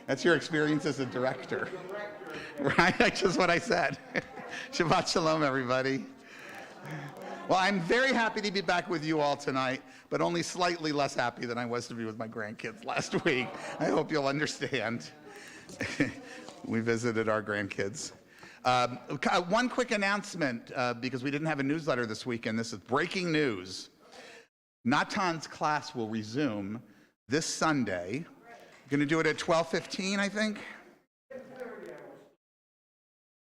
That's your experience as a director. Right? That's just what I said. Shabbat Shalom, everybody. Well, I'm very happy to be back with you all tonight, but only slightly less happy than I was to be with my grandkids last week. I hope you'll understand. We visited our grandkids. One quick announcement, because we didn't have a newsletter this weekend. This is breaking news. Natan's class will resume this Sunday. We're going to do it at 12:15, I think.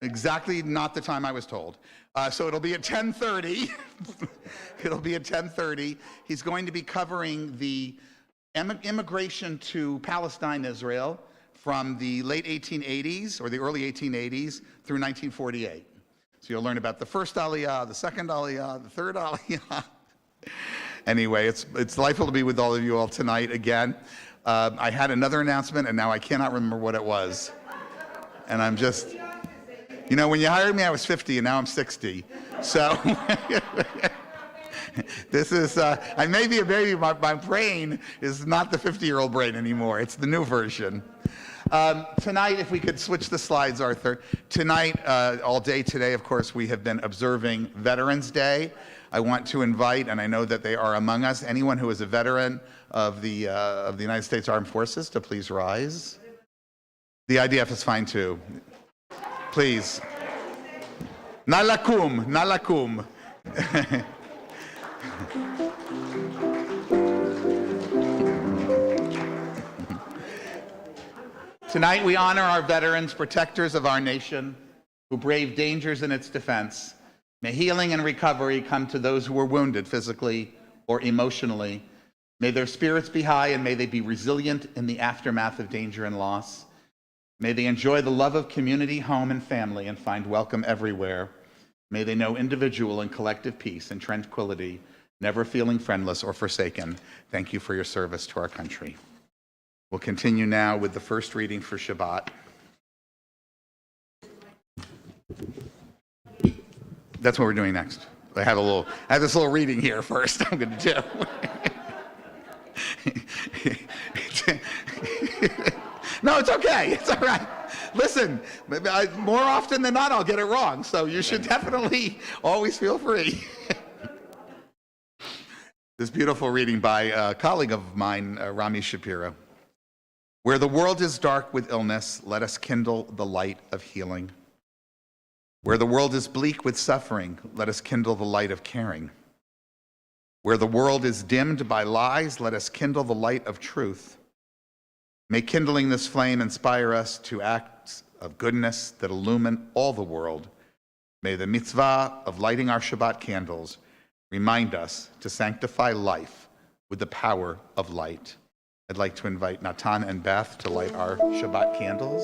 Exactly not the time I was told. So it'll be at 10:30. It'll be at 10:30. He's going to be covering the immigration to Palestine, Israel, from the late 1880s or the early 1880s through 1948. So you'll learn about the first Aliyah, the second Aliyah, the third Aliyah. Anyway, it's delightful to be with all of you all tonight again. I had another announcement, and now I cannot remember what it was. And I'm just, you know, when you hired me, I was 50, and now I'm 60. So this is, I may be a baby, my brain is not the 50-year-old brain anymore. It's the new version. Tonight, if we could switch the slides, Arthur. Tonight, all day today, of course, we have been observing Veterans Day. I want to invite, and I know that they are among us, anyone who is a veteran of the United States Armed Forces to please rise. The IDF is fine too. Please. Nalakum, nalakum. Tonight we honor our veterans, protectors of our nation, who brave dangers in its defense. May healing and recovery come to those who were wounded physically or emotionally. May their spirits be high and may they be resilient in the aftermath of danger and loss. May they enjoy the love of community, home, and family and find welcome everywhere. May they know individual and collective peace and tranquility, never feeling friendless or forsaken. Thank you for your service to our country. We'll continue now with the first reading for Shabbat. That's what we're doing next. I have this little reading here first I'm going to do. No, it's okay. It's all right. Listen, more often than not, I'll get it wrong. So you should definitely always feel free. This beautiful reading by a colleague of mine, Rami Shapiro. Where the world is dark with illness, let us kindle the light of healing. Where the world is bleak with suffering, let us kindle the light of caring. Where the world is dimmed by lies, let us kindle the light of truth. May kindling this flame inspire us to acts of goodness that illumine all the world. May the mitzvah of lighting our Shabbat candles remind us to sanctify life with the power of light. I'd like to invite Natan and Beth to light our Shabbat candles.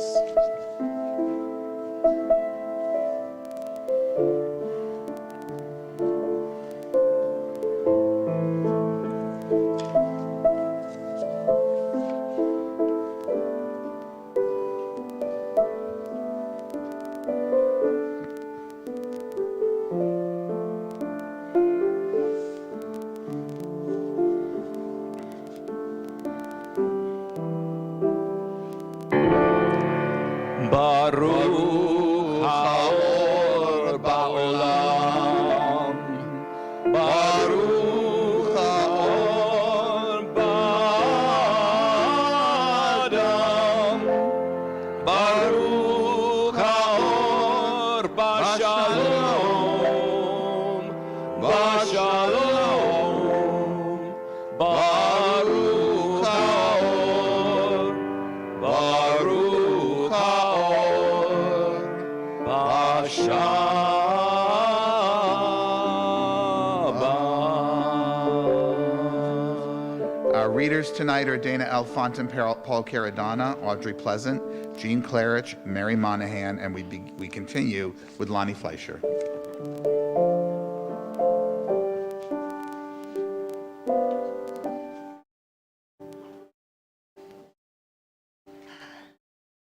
Tonight are Dana L. Fonten, Paul Caradonna, Audrey Pleasant, Jean Clarich, Mary Monahan, and we continue with Lonnie Fleischer.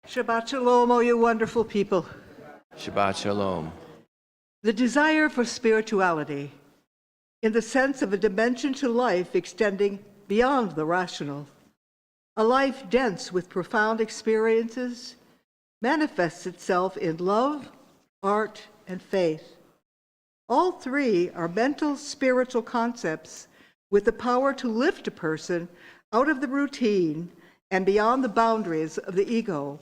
Shabbat Shalom, all you wonderful people. Shabbat Shalom. The desire for spirituality, in the sense of a dimension to life extending beyond the rational, a life dense with profound experiences, manifests itself in love, art, and faith. All three are mental, spiritual concepts with the power to lift a person out of the routine and beyond the boundaries of the ego,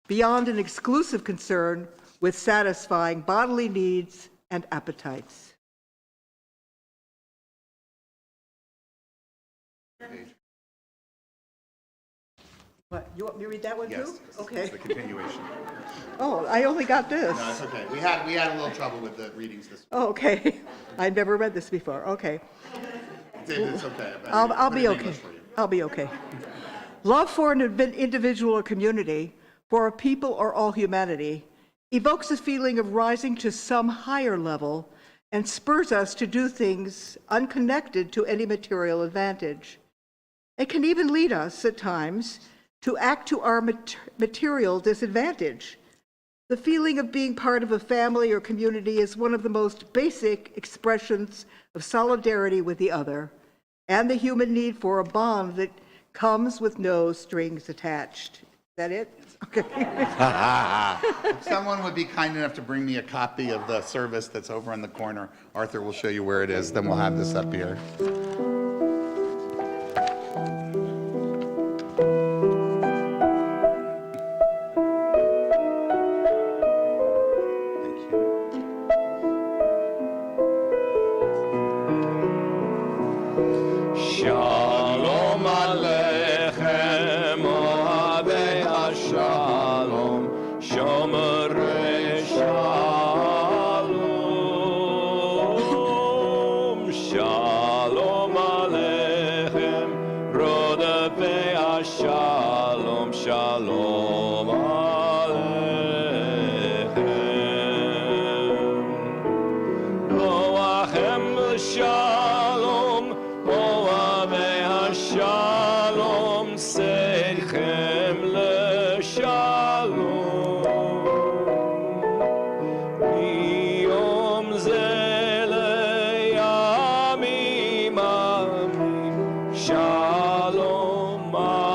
beyond an exclusive concern with satisfying bodily needs and appetites. What, you want me to read that one too? Yes, Okay. it's the continuation. Oh, I only got this. No, it's okay. We had a little trouble with the readings this week. Oh, okay. I've never read this before. Okay. It's okay. I'll Put it be in okay. English for you. I'll be okay. Love for an individual or community, for a people or all humanity, evokes a feeling of rising to some higher level and spurs us to do things unconnected to any material advantage. It can even lead us, at times, to act to our material disadvantage. The feeling of being part of a family or community is one of the most basic expressions of solidarity with the other and the human need for a bond that comes with no strings attached. Is that it? Okay. If someone would be kind enough to bring me a copy of the service that's over in the corner, Arthur will show you where it is, then we'll have this up here. Thank you. Shalom Aleichem, Ohavei HaShalom, Shomerei Shalom. Shalom Aleichem, Rodefei HaShalom, Shalom Aleichem. Loachem Shalom, Ohavei HaShalom, Seichem LeShalom. Miyom Zeh Leyamim Amim, Shalom Aleichem.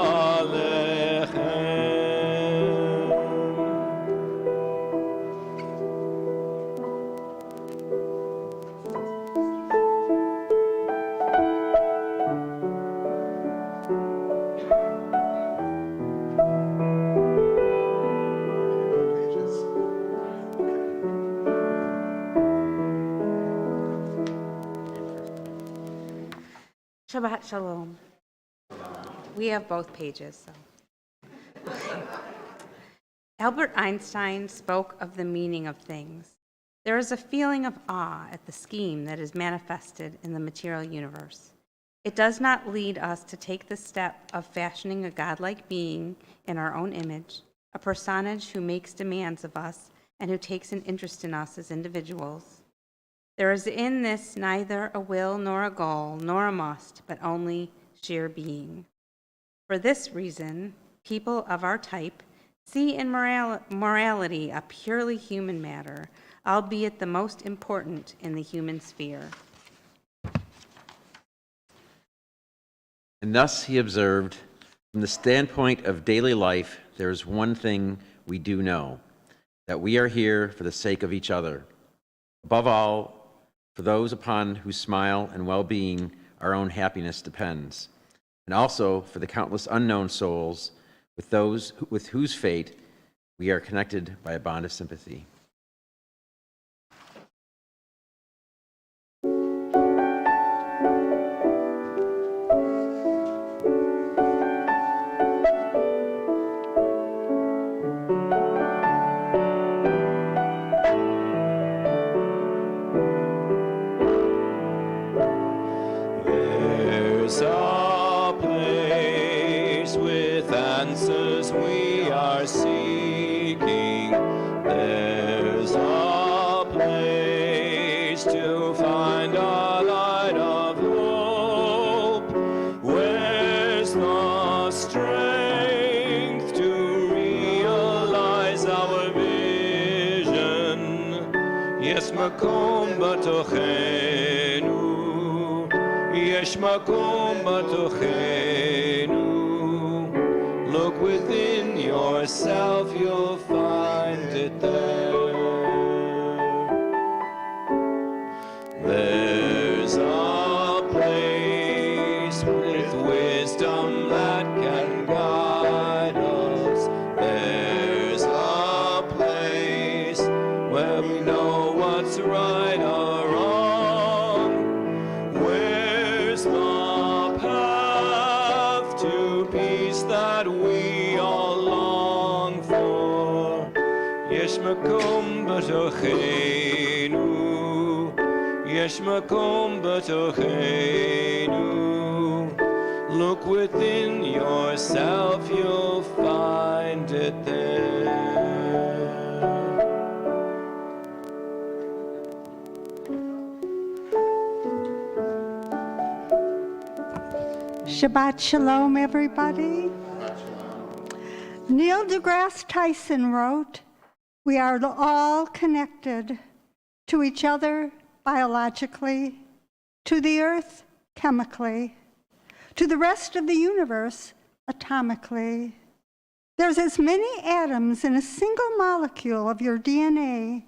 Pages. Shabbat Shalom. We have both pages, so. Albert Einstein spoke of the meaning of things. There is a feeling of awe at the scheme that is manifested in the material universe. It does not lead us to take the step of fashioning a godlike being in our own image, a personage who makes demands of us and who takes an interest in us as individuals. There is in this neither a will nor a goal nor a must, but only sheer being. For this reason, people of our type see in morality a purely human matter, albeit the most important in the human sphere. And thus he observed, from the standpoint of daily life, there is one thing we do know, that we are here for the sake of each other. Above all, for those upon whose smile and well-being our own happiness depends, and also for the countless unknown souls with those with whose fate we are connected by a bond of sympathy. There's a place with answers we are seeking. There's a place to find a light of hope. Where's the strength to realize our vision? Yes, makom batochenu. יש מקום בתוכנו that we all long for. Yesh makom b'tochenu, yesh makom b'tochenu. Look within yourself, you'll find it there. Shabbat Shalom, everybody. Neil deGrasse Tyson wrote, "We are all connected to each other biologically, to the earth chemically, to the rest of the universe atomically. There's as many atoms in a single molecule of your DNA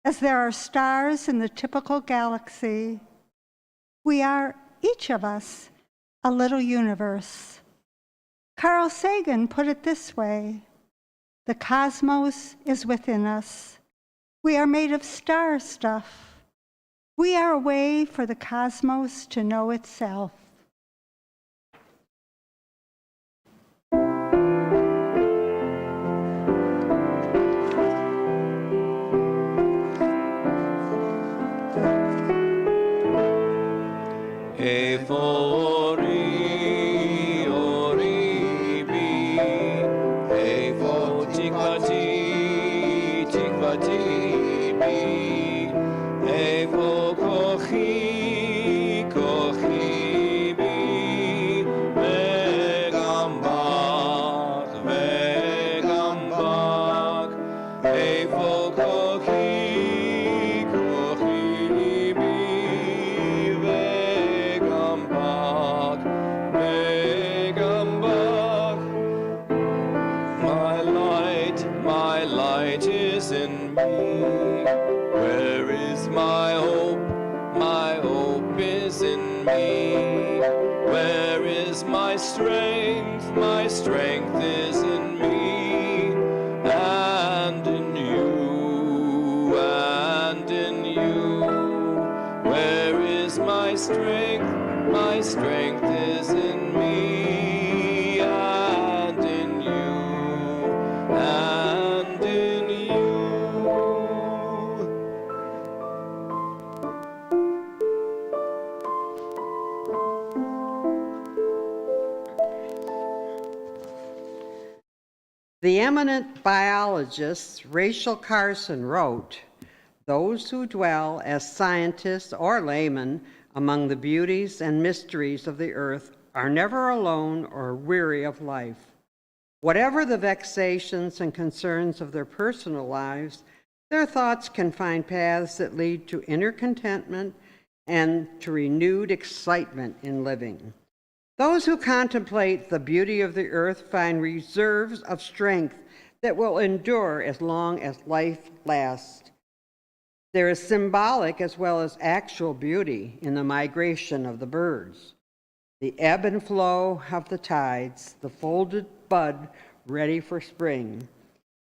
as there are stars in the typical galaxy. We are, each of us, a little universe." Carl Sagan put it this way: "The cosmos is within us. We are made of star stuff. We are a way for the cosmos to know itself." My strength is in me, and in you, and in you. Where is my strength? My strength is in me, and in you, and in you. The eminent biologist Rachel Carson wrote, "Those who dwell as scientists or laymen among the beauties and mysteries of the earth are never alone or weary of life. Whatever the vexations and concerns of their personal lives, their thoughts can find paths that lead to inner contentment and to renewed excitement in living. Those who contemplate the beauty of the earth find reserves of strength that will endure as long as life lasts. There is symbolic as well as actual beauty in the migration of the birds, the ebb and flow of the tides, the folded bud ready for spring.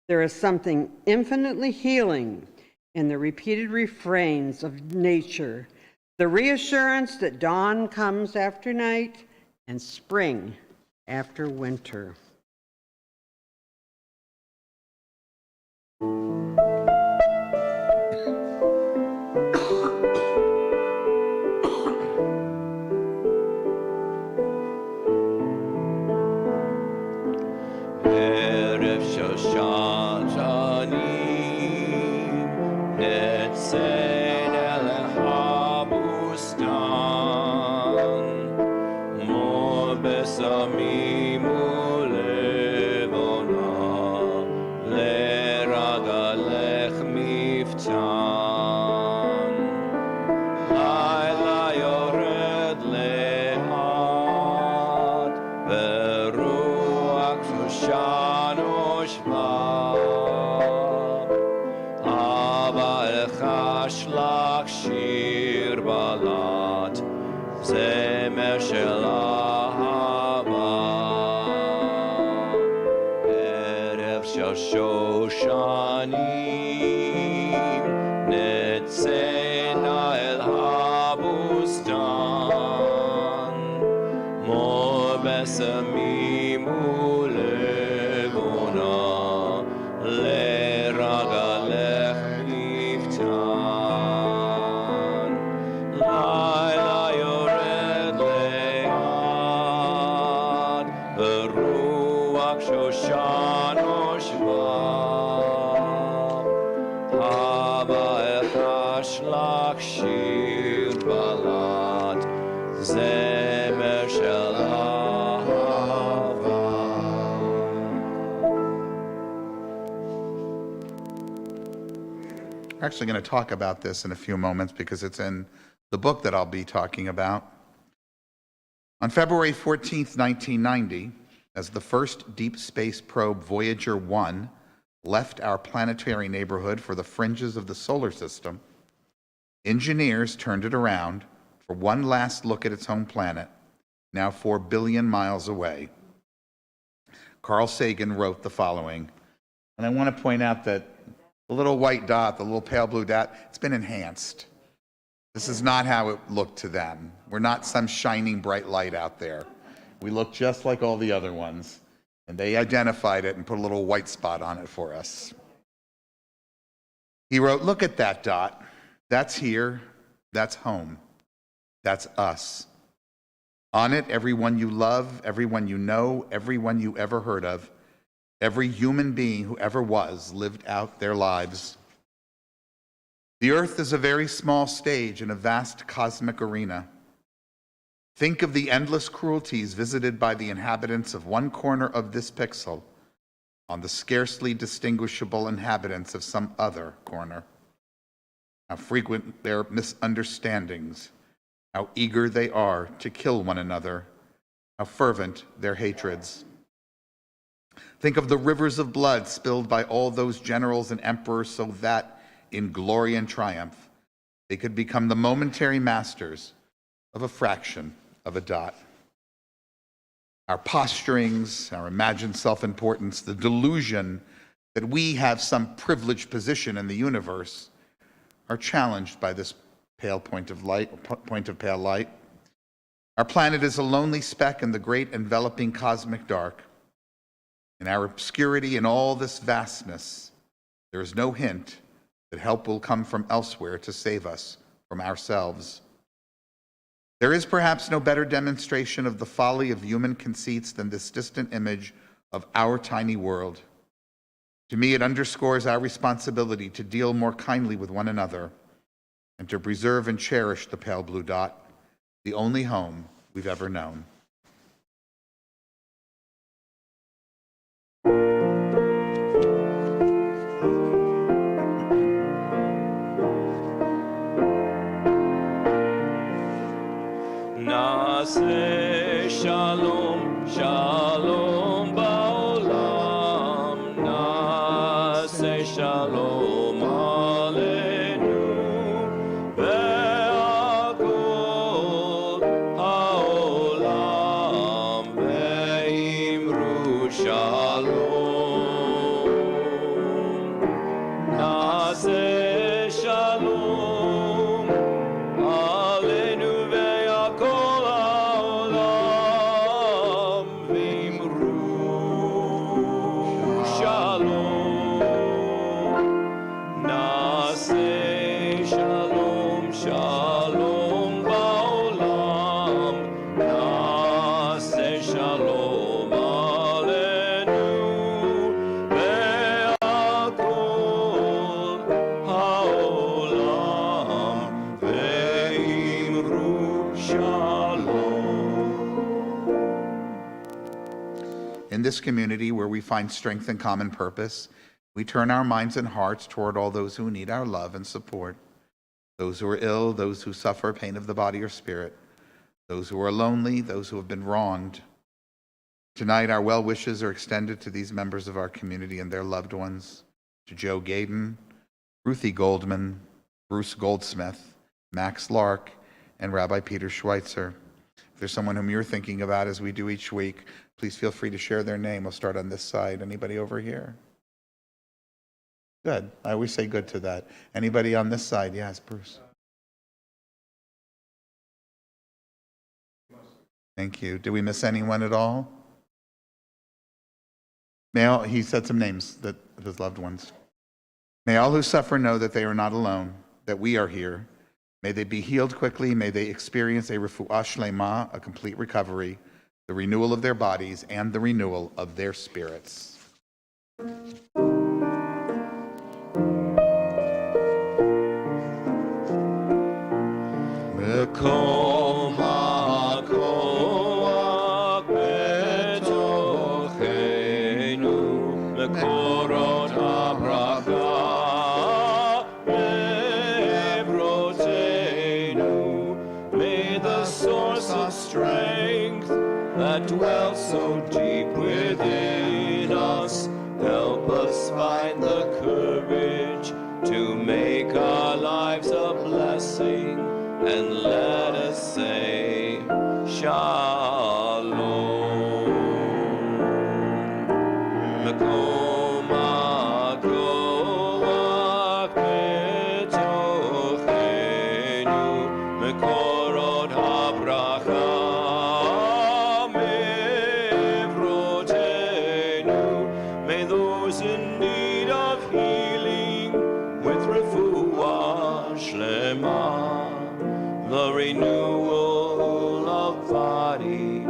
There is something infinitely healing in the repeated refrains of nature, the reassurance that dawn comes after night and spring after winter." Erev Shoshani, Netzen el Habustan, Mo Besamim ulevona, Leragalech miftan, Laila yored lehat, Veruach Shoshan Oshva, Aval Chashlach Shir Balat, Zemer Shel Ahava, Erev Shoshanim, Netzena El Habustan, Mo Besamim Ule ורוח שושן ושבב. הווה אחשלך שיר בלט, זמר של אהבה. We're actually going to talk about this in a few moments because it's in the book that I'll be talking about. On February 14th, 1990, as the first deep space probe Voyager 1 left our planetary neighborhood for the fringes of the solar system, engineers turned it around for one last look at its home planet, now 4 billion miles away. Carl Sagan wrote the following, and I want to point out that the little white dot, the little pale blue dot, it's been enhanced. This is not how it looked to them. We're not some shining bright light out there. We look just like all the other ones, and they identified it and put a little white spot on it for us. He wrote, "Look at that dot. That's here. That's home. That's us. On it, everyone you love, everyone you know, everyone you ever heard of, every human being who ever was lived out their lives. The Earth is a very small stage in a vast cosmic arena. Think of the endless cruelties visited by the inhabitants of one corner of this pixel on the scarcely distinguishable inhabitants of some other corner. How frequent their misunderstandings, how eager they are to kill one another, how fervent their hatreds. Think of the rivers of blood spilled by all those generals and emperors so that, in glory and triumph, they could become the momentary masters of a fraction of a dot. Our posturings, our imagined self-importance, the delusion that we have some privileged position in the universe are challenged by this pale point of pale light. Our planet is a lonely speck in the great enveloping cosmic dark. In our obscurity and all this vastness, there is no hint that help will come from elsewhere to save us from ourselves. There is perhaps no better demonstration of the folly of human conceits than this distant image of our tiny world. To me, it underscores our responsibility to deal more kindly with one another and to preserve and cherish the pale blue dot, the only home we've ever known." נעשה שלום, שלום בעולם, נעשה שלום עלינו ועל כל העולם, ואמרו שלום. נעשה שלום עלינו ועל כל העולם, ואמרו שלום. נעשה שלום, שלום בעולם, נעשה שלום עלינו ועל כל העולם, ואמרו שלום. In this community where we find strength and common purpose, we turn our minds and hearts toward all those who need our love and support, those who are ill, those who suffer pain of the body or spirit, those who are lonely, those who have been wronged. Tonight, our well wishes are extended to these members of our community and their loved ones, to Joe Gaydon, Ruthie Goldman, Bruce Goldsmith, Max Lark, and Rabbi Peter Schweitzer. If there's someone whom you're thinking about as we do each week, please feel free to share their name. We'll start on this side. Anybody over here? Good. I always say good to that. Anybody on this side? Yes, Bruce. Thank you. Did we miss anyone at all? He said some names of his loved ones. May all who suffer know that they are not alone, that we are here. May they be healed quickly. May they experience a refuah shlema, a complete recovery. the renewal of their bodies, and the renewal of their spirits. מקום הכוח בתוכנו, מקורות הברכה מעברותינו. May the source of strength that dwells so deep within us help us find the courage to make our lives a blessing, and let us say Shalom. מקום הכוח בתוכנו, מקורות הברכה מעברותינו. May those in need of healing with refuah shlema, the renewal of body,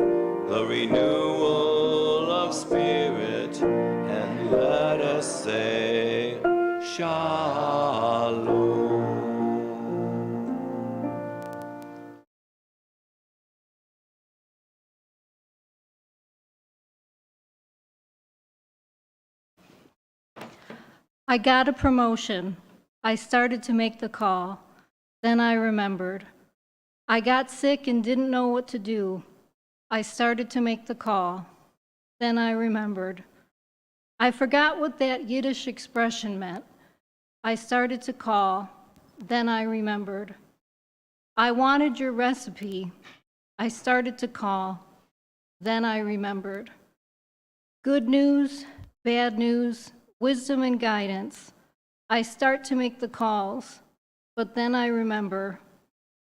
the renewal of spirit, and let us say Shalom. I got a promotion. I started to make the call. Then I remembered. I got sick and didn't know what to do. I started to make the call. Then I remembered. I forgot what that Yiddish expression meant. I started to call. Then I remembered. I wanted your recipe. I started to call. Then I remembered. Good news, bad news, wisdom and guidance. I start to make the calls, but then I remember.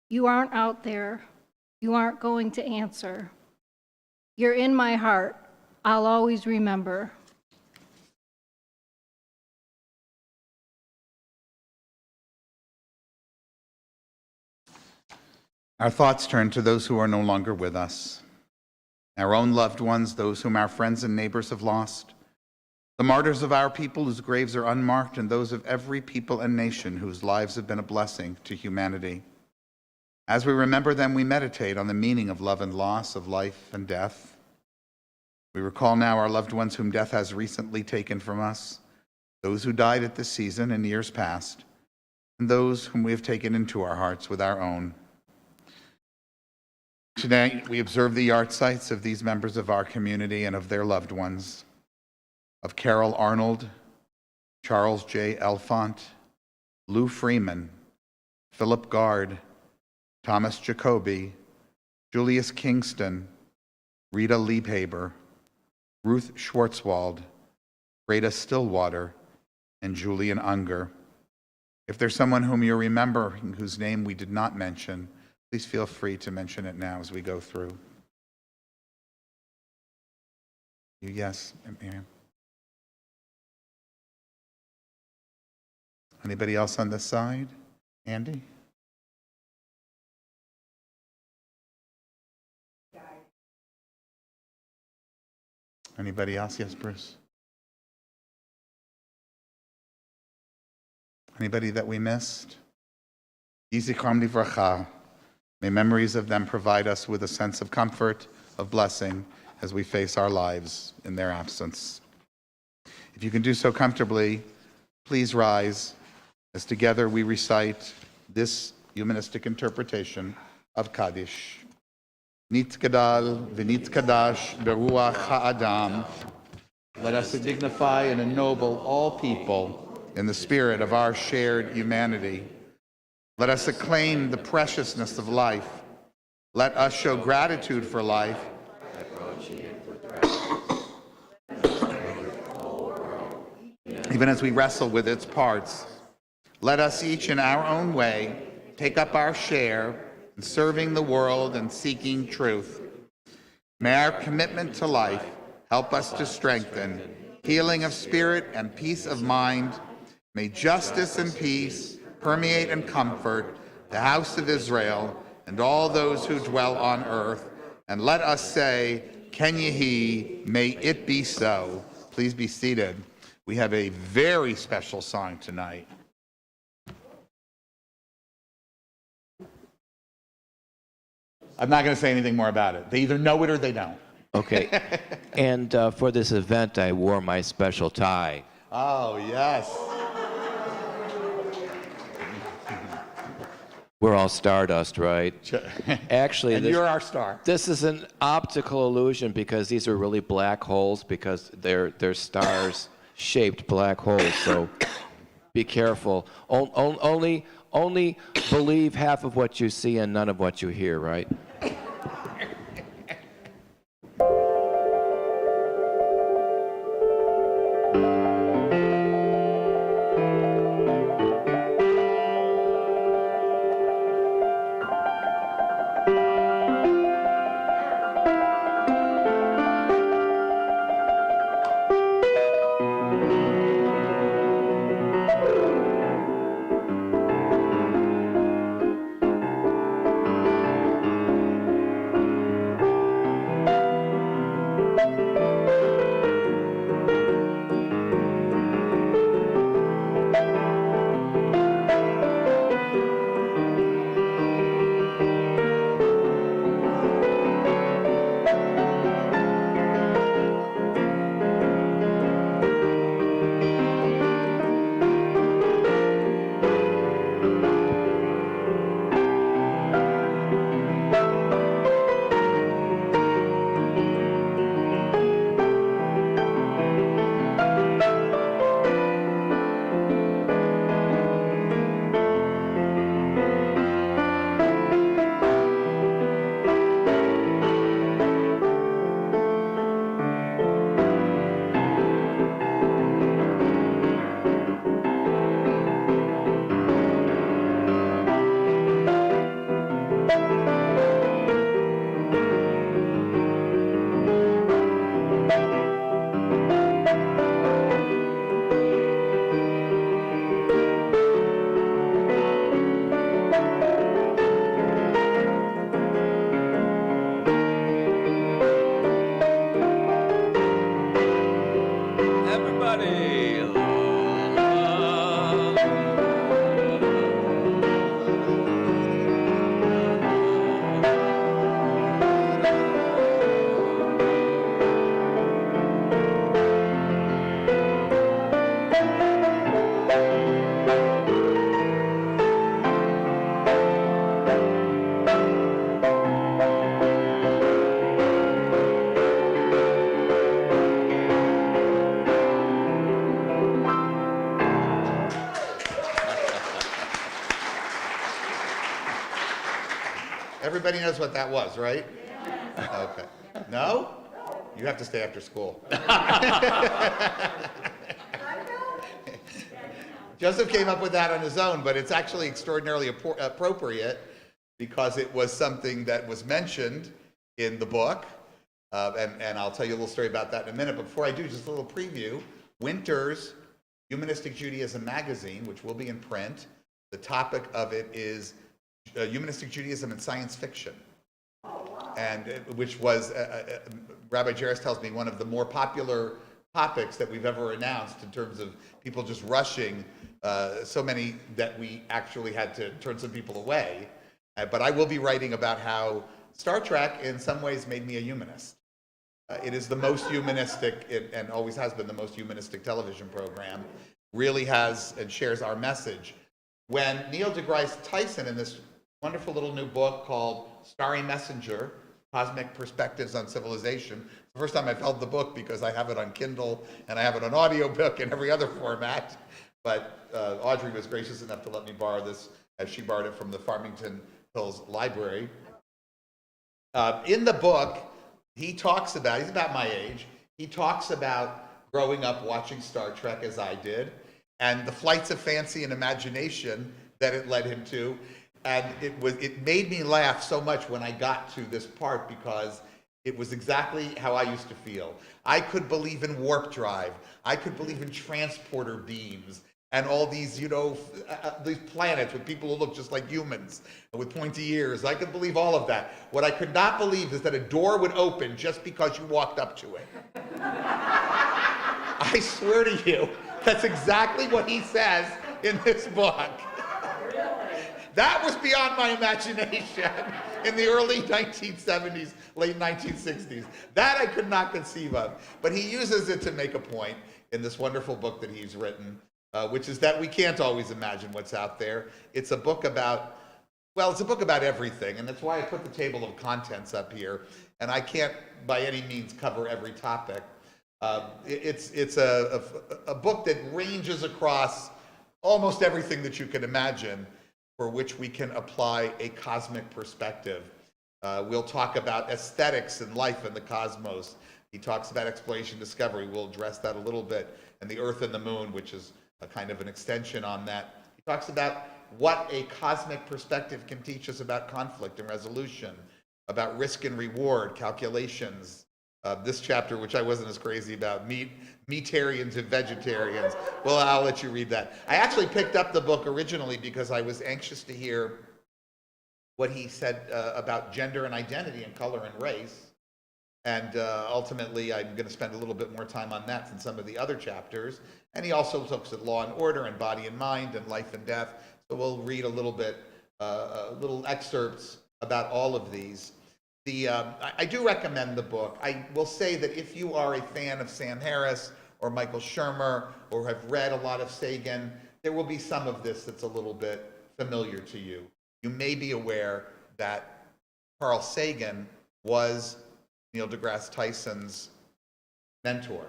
You aren't out there. You aren't going to answer. You're in my heart. I'll always remember. Our thoughts turn to those who are no longer with us, our own loved ones, those whom our friends and neighbors have lost, the martyrs of our people whose graves are unmarked, and those of every people and nation whose lives have been a blessing to humanity. As we remember them, we meditate on the meaning of love and loss, of life and death. We recall now our loved ones whom death has recently taken from us, those who died at this season and years past, and those whom we have taken into our hearts with our own. Today, we observe the yard sites of these members of our community and of their loved ones, of Carol Arnold, Charles J. Elfont, Lou Freeman, Philip Gard, Thomas Jacoby, Julius Kingston, Rita Liebhaber, Ruth Schwartzwald, Freda Stillwater, and Julian Unger. If there's someone whom you remember whose name we did not mention, please feel free to mention it now as we go through. Yes, Miriam. Anybody else on this side? Andy? Anybody else? Yes, Bruce. Anybody that we missed? Yizichram livracha. May memories of them provide us with a sense of comfort, of blessing, as we face our lives in their absence. If you can do so comfortably, please rise as together we recite this humanistic interpretation of Kaddish. Nitgadal v'nitkadash beruach ha'adam. Let us dignify and ennoble all people in the spirit of our shared humanity. Let us acclaim the preciousness of life. Let us show gratitude for life. Even as we wrestle with its parts, let us each in our own way take up our share in serving the world and seeking truth. May our commitment to life help us to strengthen healing of spirit and peace of mind. May justice and peace permeate and comfort the house of Israel and all those who dwell on earth. And let us say, Can ye he, may it be so. Please be seated. We have a very special song tonight. I'm not going to say anything more about it. They either know it or they don't. Okay. And for this event, I wore my special tie. Oh, yes. We're all stardust, right? Actually, And you're our star. this is an optical illusion because these are really black holes because they're stars-shaped black holes. So be careful. Only believe half of what you see and none of what you hear, right? Everybody knows what that was, right? Okay. No? You have to stay after school. Joseph came up with that on his own, but it's actually extraordinarily appropriate because it was something that was mentioned in the book. And I'll tell you a little story about that in a minute. But before I do, just a little preview. Winter's Humanistic Judaism magazine, which will be in print. The topic of it is Humanistic Judaism and Science Fiction. And which was, Rabbi Jairus tells me, one of the more popular topics that we've ever announced in terms of people just rushing, so many that we actually had to turn some people away. But I will be writing about how Star Trek in some ways made me a humanist. It is the most humanistic, and always has been the most humanistic television program, really has and shares our message. When Neil deGrasse Tyson, in this wonderful little new book called Starry Messenger, Cosmic Perspectives on Civilization, it's the first time I've held the book because I have it on Kindle and I have it on audiobook and every other format. But Audrey was gracious enough to let me borrow this as she borrowed it from the Farmington Hills Library. In the book, he talks about, he's about my age, he talks about growing up watching Star Trek as I did, and the flights of fancy and imagination that it led him to. And it made me laugh so much when I got to this part because it was exactly how I used to feel. I could believe in warp drive. I could believe in transporter beams and all these, these planets with people who look just like humans and with pointy ears. I could believe all of that. What I could not believe is that a door would open just because you walked up to it. I swear to you, that's exactly what he says in this book. That was beyond my imagination in the early 1970s, late 1960s. That I could not conceive of. But he uses it to make a point in this wonderful book that he's written, which is that we can't always imagine what's out there. It's a book about, well, it's a book about everything, and that's why I put the table of contents up here. And I can't by any means cover every topic. It's a book that ranges across almost everything that you can imagine, for which we can apply a cosmic perspective. We'll talk about aesthetics and life in the cosmos. He talks about exploration discovery. We'll address that a little bit. And the Earth and the Moon, which is a kind of an extension on that. He talks about what a cosmic perspective can teach us about conflict and resolution, about risk and reward, calculations. This chapter, which I wasn't as crazy about, meatarians and vegetarians. Well, I'll let you read that. I actually picked up the book originally because I was anxious to hear what he said about gender and identity and color and race. And ultimately, I'm going to spend a little bit more time on that than some of the other chapters. And he also looks at law and order and body and mind and life and death. So we'll read a little bit, little excerpts about all of these. I do recommend the book. I will say that if you are a fan of Sam Harris or Michael Shermer or have read a lot of Sagan, there will be some of this that's a little bit familiar to you. You may be aware that Carl Sagan was Neil deGrasse Tyson's mentor.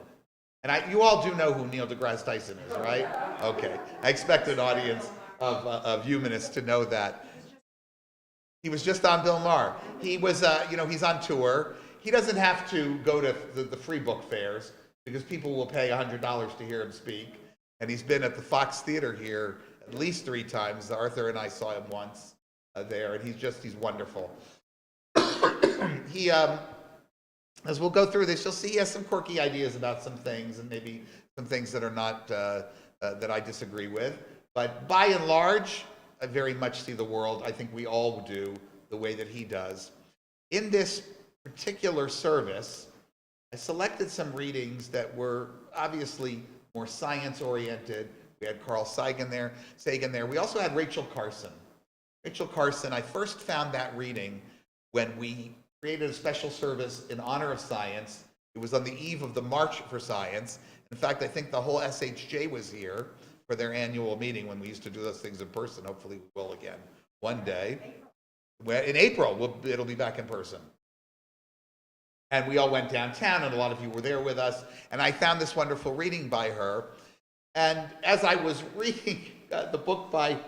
And you all do know who Neil deGrasse Tyson is, right? Okay. I expect an audience of humanists to know that. He was just on Bill Maher. He was, he's on tour. He doesn't have to go to the free book fairs because people will pay $100 to hear him speak. And he's been at the Fox Theater here at least 3 times. Arthur and I saw him once there, and he's wonderful. He, as we'll go through this, you'll see he has some quirky ideas about some things, and maybe some things that are not, that I disagree with. But by and large, I very much see the world, I think we all do, the way that he does. In this particular service, I selected some readings that were obviously more science-oriented. We had Carl Sagan there. We also had Rachel Carson. Rachel Carson, I first found that reading when we created a special service in honor of science. It was on the eve of the March for Science. In fact, I think the whole SHJ was here for their annual meeting when we used to do those things in person. Hopefully we will again one day. In April, it'll be back in person. And we all went downtown, and a lot of you were there with us. And I found this wonderful reading by her. And as I was reading the book by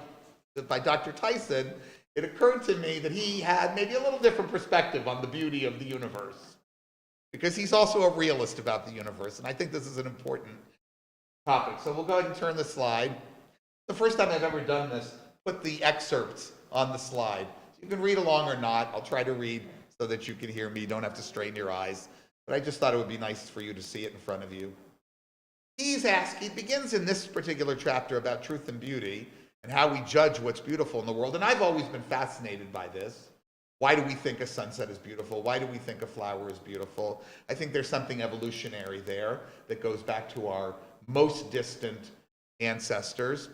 Dr. Tyson, it occurred to me that he had maybe a little different perspective on the beauty of the universe, because he's also a realist about the universe. And I think this is an important topic. So we'll go ahead and turn the slide. The first time I've ever done this, put the excerpts on the slide. You can read along or not. I'll try to read so that you can hear me. You don't have to strain your eyes. But I just thought it would be nice for you to see it in front of you. He begins in this particular chapter about truth and beauty and how we judge what's beautiful in the world. And I've always been fascinated by this. Why do we think a sunset is beautiful? Why do we think a flower is beautiful? I think there's something evolutionary there that goes back to our most distant ancestors.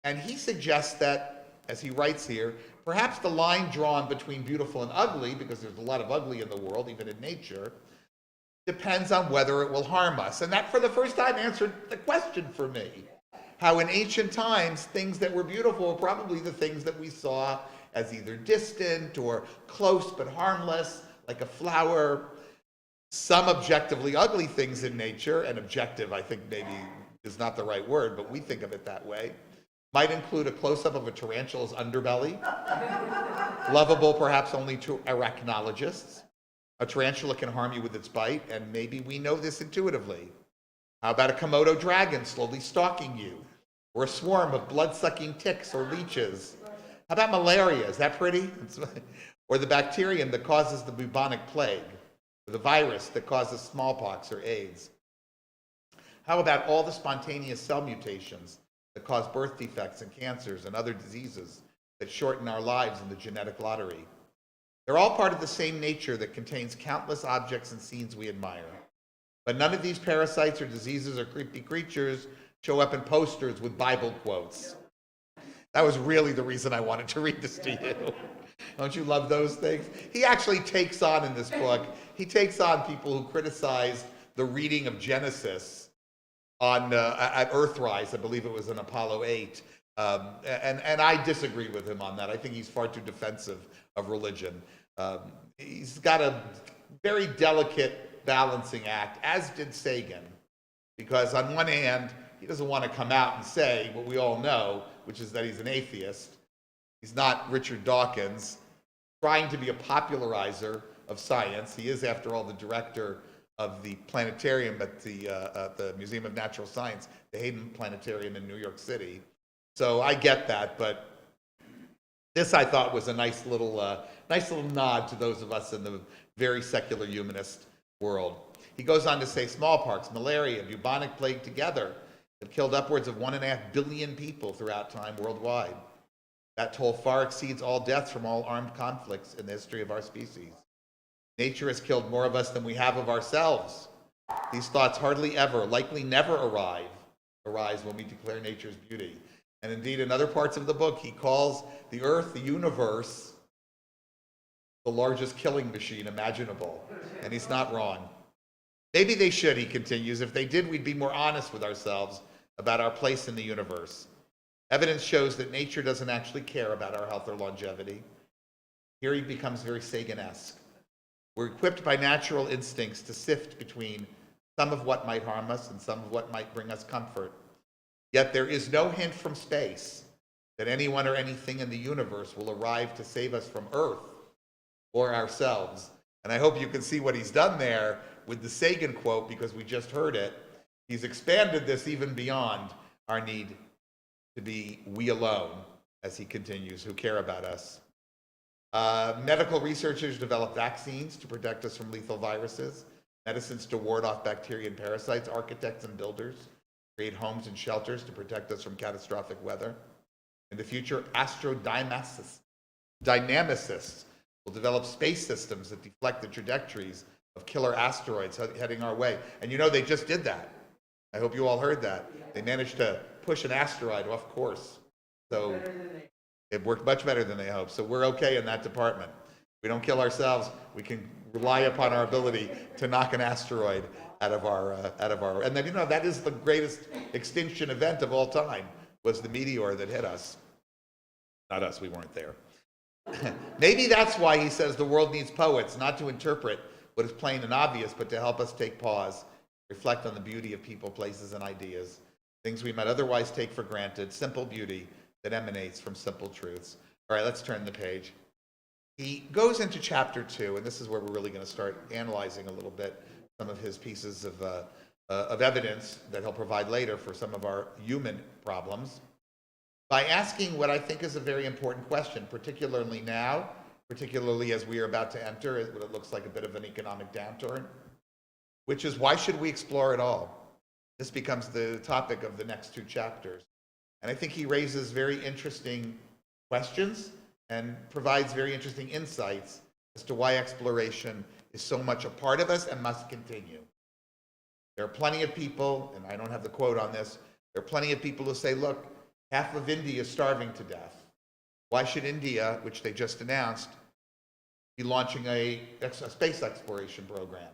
And he suggests that, as he writes here, perhaps the line drawn between beautiful and ugly, because there's a lot of ugly in the world, even in nature, depends on whether it will harm us. And that, for the first time, answered the question for me. How in ancient times, things that were beautiful were probably the things that we saw as either distant or close but harmless, like a flower. Some objectively ugly things in nature, and objective I think maybe is not the right word, but we think of it that way, might include a close-up of a tarantula's underbelly, lovable perhaps only to arachnologists. A tarantula can harm you with its bite, and maybe we know this intuitively. How about a Komodo dragon slowly stalking you? Or a swarm of blood-sucking ticks or leeches? How about malaria? Is that pretty? Or the bacterium that causes the bubonic plague? Or the virus that causes smallpox or AIDS? How about all the spontaneous cell mutations that cause birth defects and cancers and other diseases that shorten our lives in the genetic lottery. They're all part of the same nature that contains countless objects and scenes we admire. But none of these parasites or diseases or creepy creatures show up in posters with Bible quotes. That was really the reason I wanted to read this to you. Don't you love those things? He actually takes on in this book, he takes on people who criticize the reading of Genesis on at Earthrise. I believe it was in Apollo 8. And I disagree with him on that. I think he's far too defensive of religion. He's got a very delicate balancing act, as did Sagan, because on one hand, he doesn't want to come out and say what we all know, which is that he's an atheist. He's not Richard Dawkins, trying to be a popularizer of science. He is, after all, the director of the planetarium at the Museum of Natural Science, the Hayden Planetarium in New York City. So I get that, but this I thought was a nice little nod to those of us in the very secular humanist world. He goes on to say smallpox, malaria, bubonic plague together have killed upwards of 1.5 billion people throughout time worldwide. That toll far exceeds all deaths from all armed conflicts in the history of our species. Nature has killed more of us than we have of ourselves. These thoughts hardly ever, likely never arise when we declare nature's beauty. And indeed, in other parts of the book, he calls the earth, the universe, the largest killing machine imaginable. And he's not wrong. Maybe they should, he continues. If they did, we'd be more honest with ourselves about our place in the universe. Evidence shows that nature doesn't actually care about our health or longevity. Here he becomes very Sagan-esque. We're equipped by natural instincts to sift between some of what might harm us and some of what might bring us comfort. Yet there is no hint from space that anyone or anything in the universe will arrive to save us from Earth or ourselves. And I hope you can see what he's done there with the Sagan quote, because we just heard it. He's expanded this even beyond our need to be we alone, as he continues, who care about us. Medical researchers develop vaccines to protect us from lethal viruses, medicines to ward off bacteria and parasites, architects and builders create homes and shelters to protect us from catastrophic weather. In the future, astrodynamicists will develop space systems that deflect the trajectories of killer asteroids heading our way. And you know, they just did that. I hope you all heard that. They managed to push an asteroid off course. So it worked much better than they hoped. So we're okay in that department. We don't kill ourselves. We can rely upon our ability to knock an asteroid out of our, and then, you know, that is the greatest extinction event of all time, was the meteor that hit us. Not us, we weren't there. Maybe that's why he says the world needs poets, not to interpret what is plain and obvious, but to help us take pause, reflect on the beauty of people, places, and ideas, things we might otherwise take for granted, simple beauty that emanates from simple truths. All right, let's turn the page. He goes into chapter 2, and this is where we're really going to start analyzing a little bit some of his pieces of evidence that he'll provide later for some of our human problems, by asking what I think is a very important question, particularly now, particularly as we are about to enter what it looks like a bit of an economic downturn, which is, why should we explore at all? This becomes the topic of the next 2 chapters. And I think he raises very interesting questions and provides very interesting insights as to why exploration is so much a part of us and must continue. There are plenty of people, and I don't have the quote on this, there are plenty of people who say, look, half of India is starving to death. Why should India, which they just announced, be launching a space exploration program?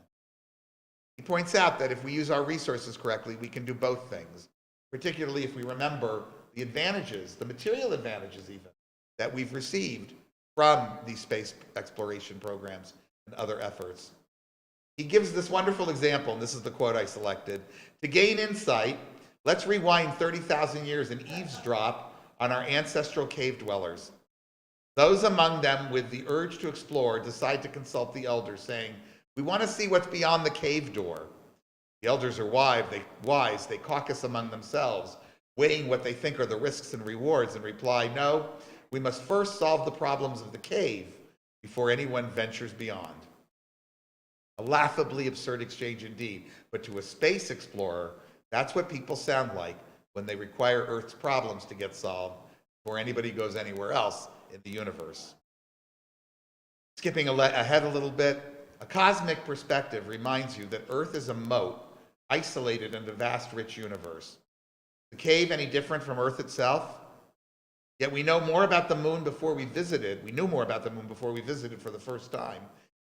He points out that if we use our resources correctly, we can do both things, particularly if we remember the advantages, the material advantages even, that we've received from these space exploration programs and other efforts. He gives this wonderful example, and this is the quote I selected. To gain insight, let's rewind 30,000 years and eavesdrop on our ancestral cave dwellers. Those among them with the urge to explore decide to consult the elders, saying, we want to see what's beyond the cave door. The elders are wise, they caucus among themselves, weighing what they think are the risks and rewards, and reply, no, we must first solve the problems of the cave before anyone ventures beyond. A laughably absurd exchange indeed, but to a space explorer, that's what people sound like when they require Earth's problems to get solved before anybody goes anywhere else in the universe. Skipping ahead a little bit, a cosmic perspective reminds you that Earth is a moat isolated in a vast, rich universe. The cave any different from Earth itself? Yet we know more about the moon before we visited. We knew more about the moon before we visited for the first time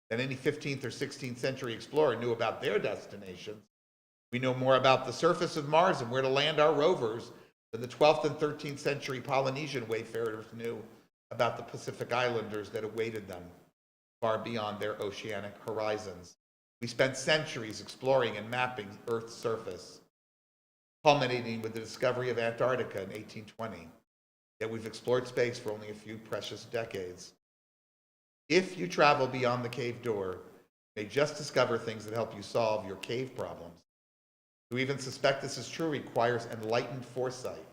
than any 15th or 16th century explorer knew about their destinations. We know more about the surface of Mars and where to land our rovers than the 12th and 13th century Polynesian wayfarers knew about the Pacific Islanders that awaited them far beyond their oceanic horizons. We spent centuries exploring and mapping Earth's surface, culminating with the discovery of Antarctica in 1820. Yet we've explored space for only a few precious decades. If you travel beyond the cave door, you may just discover things that help you solve your cave problems. To even suspect this is true requires enlightened foresight.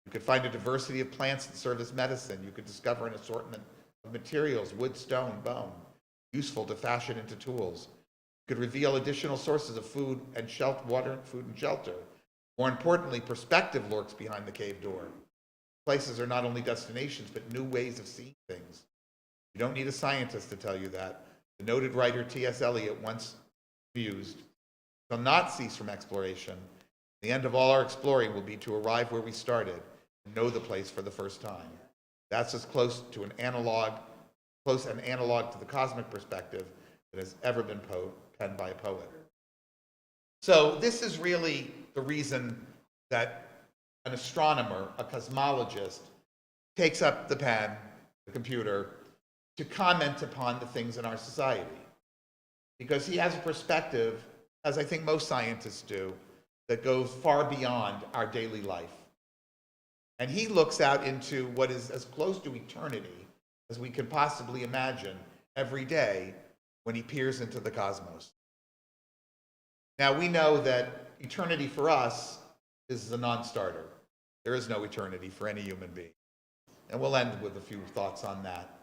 You could find a diversity of plants that serve as medicine. You could discover an assortment of materials, wood, stone, bone, useful to fashion into tools. You could reveal additional sources of food and water, food and shelter. More importantly, perspective lurks behind the cave door. Places are not only destinations, but new ways of seeing things. You don't need a scientist to tell you that. The noted writer T.S. Eliot once mused, "Shall not cease from exploration. The end of all our exploring will be to arrive where we started and know the place for the first time." That's as close an analog to the cosmic perspective that has ever been penned by a poet. So this is really the reason that an astronomer, a cosmologist, takes up the pen, the computer, to comment upon the things in our society. Because he has a perspective, as I think most scientists do, that goes far beyond our daily life. And he looks out into what is as close to eternity as we can possibly imagine every day when he peers into the cosmos. Now, we know that eternity for us is a non-starter. There is no eternity for any human being. And we'll end with a few thoughts on that.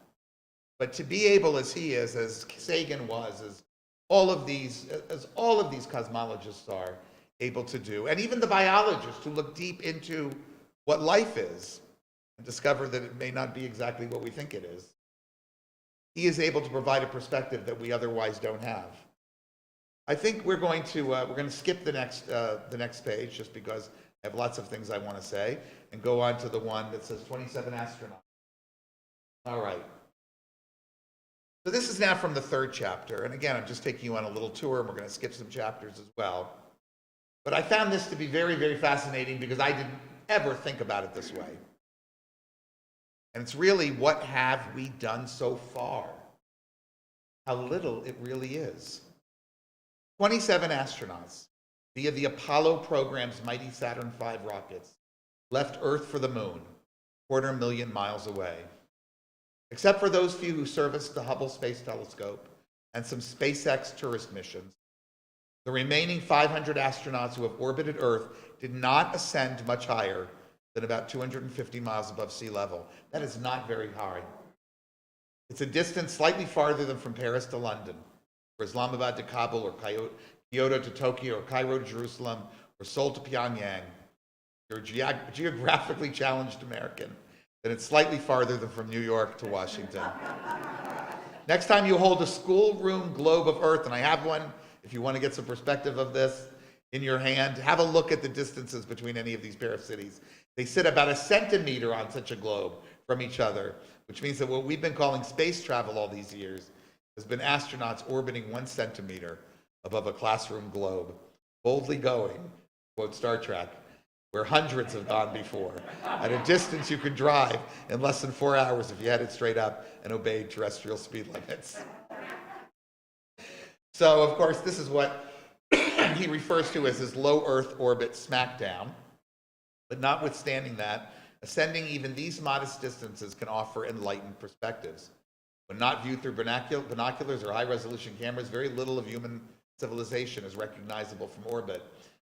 But to be able, as he is, as Sagan was, as all of these cosmologists are able to do, and even the biologists who look deep into what life is and discover that it may not be exactly what we think it is, he is able to provide a perspective that we otherwise don't have. I think we're going to skip the next page just because I have lots of things I want to say, and go on to the one that says 27 astronauts. All right. So this is now from the 3rd chapter, and again, I'm just taking you on a little tour, and we're going to skip some chapters as well. But I found this to be very, very fascinating because I didn't ever think about it this way. And it's really, what have we done so far? How little it really is. 27 astronauts, via the Apollo program's mighty Saturn V rockets, left Earth for the moon, 250,000 miles away. Except for those few who serviced the Hubble Space Telescope and some SpaceX tourist missions, the remaining 500 astronauts who have orbited Earth did not ascend much higher than about 250 miles above sea level. That is not very high. It's a distance slightly farther than from Paris to London, or Islamabad to Kabul, or Kyoto to Tokyo, or Cairo to Jerusalem, or Seoul to Pyongyang. You're a geographically challenged American, then it's slightly farther than from New York to Washington. Next time you hold a schoolroom globe of Earth, and I have one, if you want to get some perspective of this in your hand, have a look at the distances between any of these pair of cities. They sit about a centimeter on such a globe from each other, which means that what we've been calling space travel all these years has been astronauts orbiting 1 centimeter above a classroom globe, boldly going, quote Star Trek, where hundreds have gone before, at a distance you could drive in less than 4 hours if you headed straight up and obeyed terrestrial speed limits. So, of course, this is what he refers to as his low Earth orbit smackdown. But notwithstanding that, ascending even these modest distances can offer enlightened perspectives. When not viewed through binoculars or high-resolution cameras, very little of human civilization is recognizable from orbit.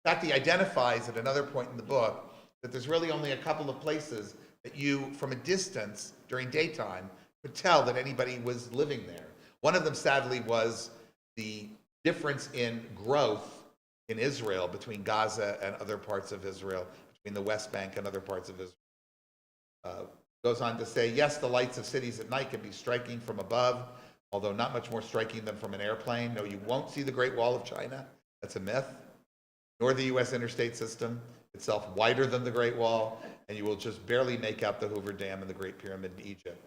In fact, he identifies at another point in the book that there's really only a couple of places that you, from a distance during daytime, could tell that anybody was living there. One of them, sadly, was the difference in growth in Israel between Gaza and other parts of Israel, between the West Bank and other parts of Israel. Goes on to say, yes, the lights of cities at night can be striking from above, although not much more striking than from an airplane. No, you won't see the Great Wall of China. That's a myth. Nor the U.S. interstate system, itself wider than the Great Wall, and you will just barely make out the Hoover Dam and the Great Pyramid in Egypt.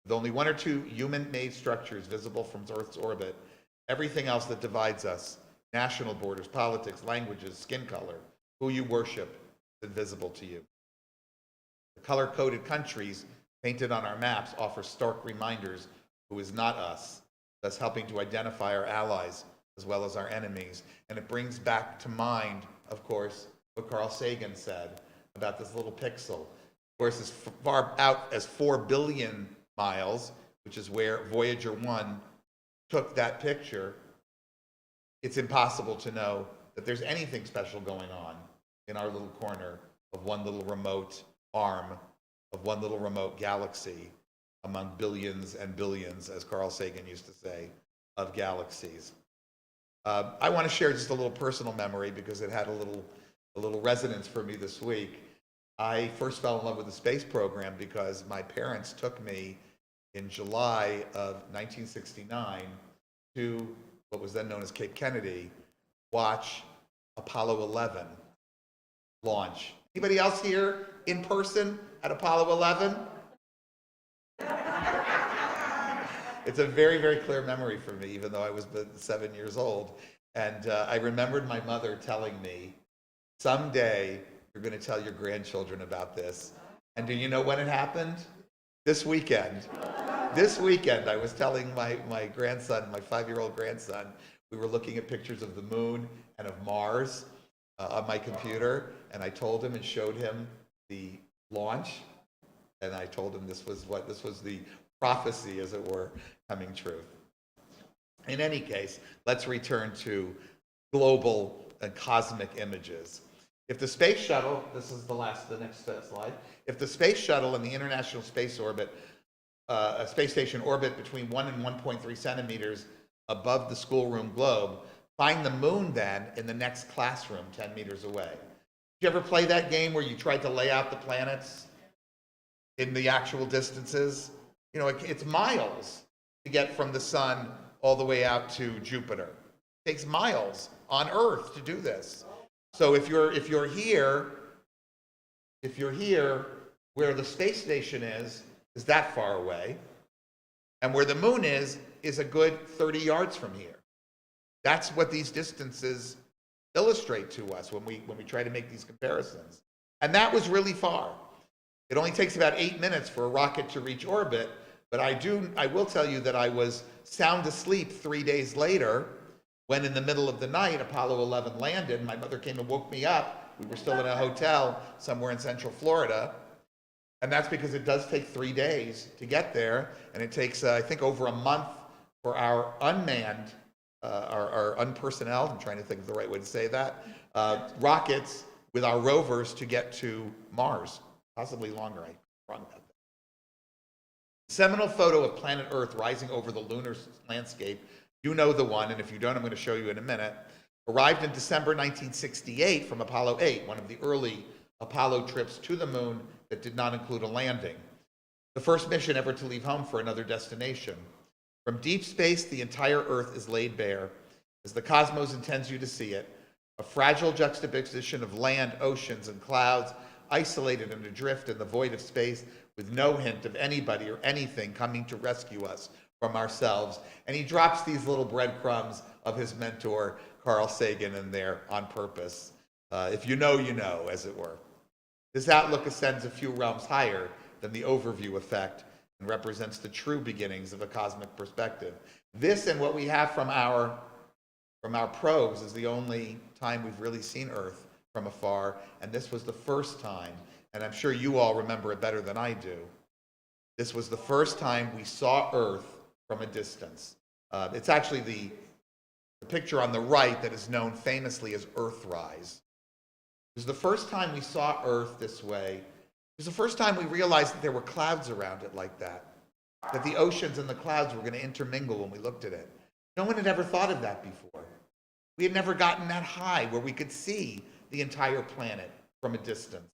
With only one or two human-made structures visible from Earth's orbit, everything else that divides us, national borders, politics, languages, skin color, who you worship, is invisible to you. The color-coded countries painted on our maps offer stark reminders who is not us, thus helping to identify our allies as well as our enemies. And it brings back to mind, of course, what Carl Sagan said about this little pixel. Of course, as far out as 4 billion miles, which is where Voyager 1 took that picture, it's impossible to know that there's anything special going on in our little corner of one little remote arm of one little remote galaxy among billions and billions, as Carl Sagan used to say, of galaxies. I want to share just a little personal memory because it had a little resonance for me this week. I first fell in love with the space program because my parents took me in July of 1969 to what was then known as Cape Kennedy, watch Apollo 11 launch. Anybody else here in person at Apollo 11? It's a very, very clear memory for me, even though I was 7 years old. And I remembered my mother telling me, someday you're going to tell your grandchildren about this. And do you know when it happened? This weekend. This weekend, I was telling my grandson, my 5-year-old grandson, we were looking at pictures of the moon and of Mars on my computer, and I told him and showed him the launch, and I told him this was the prophecy, as it were, coming true. In any case, let's return to global and cosmic images. If the space shuttle, this is the next slide. If the space shuttle and the International Space Orbit, a space station orbit between 1 and 1.3 centimeters above the schoolroom globe, find the moon then in the next classroom 10 meters away. Did you ever play that game where you tried to lay out the planets in the actual distances? You know, it's miles to get from the sun all the way out to Jupiter. It takes miles on Earth to do this. So if you're here where the space station is that far away, and where the moon is a good 30 yards from here. That's what these distances illustrate to us when we try to make these comparisons. And that was really far. It only takes about 8 minutes for a rocket to reach orbit, but I will tell you that I was sound asleep 3 days later when in the middle of the night Apollo 11 landed. My mother came and woke me up. We were still in a hotel somewhere in Central Florida. And that's because it does take 3 days to get there, and it takes, I think, over a month for our unmanned, our unpersonneled, I'm trying to think of the right way to say that, rockets with our rovers to get to Mars. Possibly longer, I'm wrong about that. The seminal photo of planet Earth rising over the lunar landscape, you know the one, and if you don't, I'm going to show you in a minute, arrived in December 1968 from Apollo 8, one of the early Apollo trips to the moon that did not include a landing. The first mission ever to leave home for another destination. From deep space, the entire Earth is laid bare, as the cosmos intends you to see it, a fragile juxtaposition of land, oceans, and clouds, isolated and adrift in the void of space, with no hint of anybody or anything coming to rescue us from ourselves. And he drops these little breadcrumbs of his mentor, Carl Sagan, in there on purpose. If you know, you know, as it were. This outlook ascends a few realms higher than the overview effect and represents the true beginnings of a cosmic perspective. This and what we have from our probes is the only time we've really seen Earth from afar, and this was the first time, and I'm sure you all remember it better than I do. This was the first time we saw Earth from a distance. It's actually the picture on the right that is known famously as Earthrise. It was the first time we saw Earth this way. It was the first time we realized that there were clouds around it like that the oceans and the clouds were going to intermingle when we looked at it. No one had ever thought of that before. We had never gotten that high where we could see the entire planet from a distance.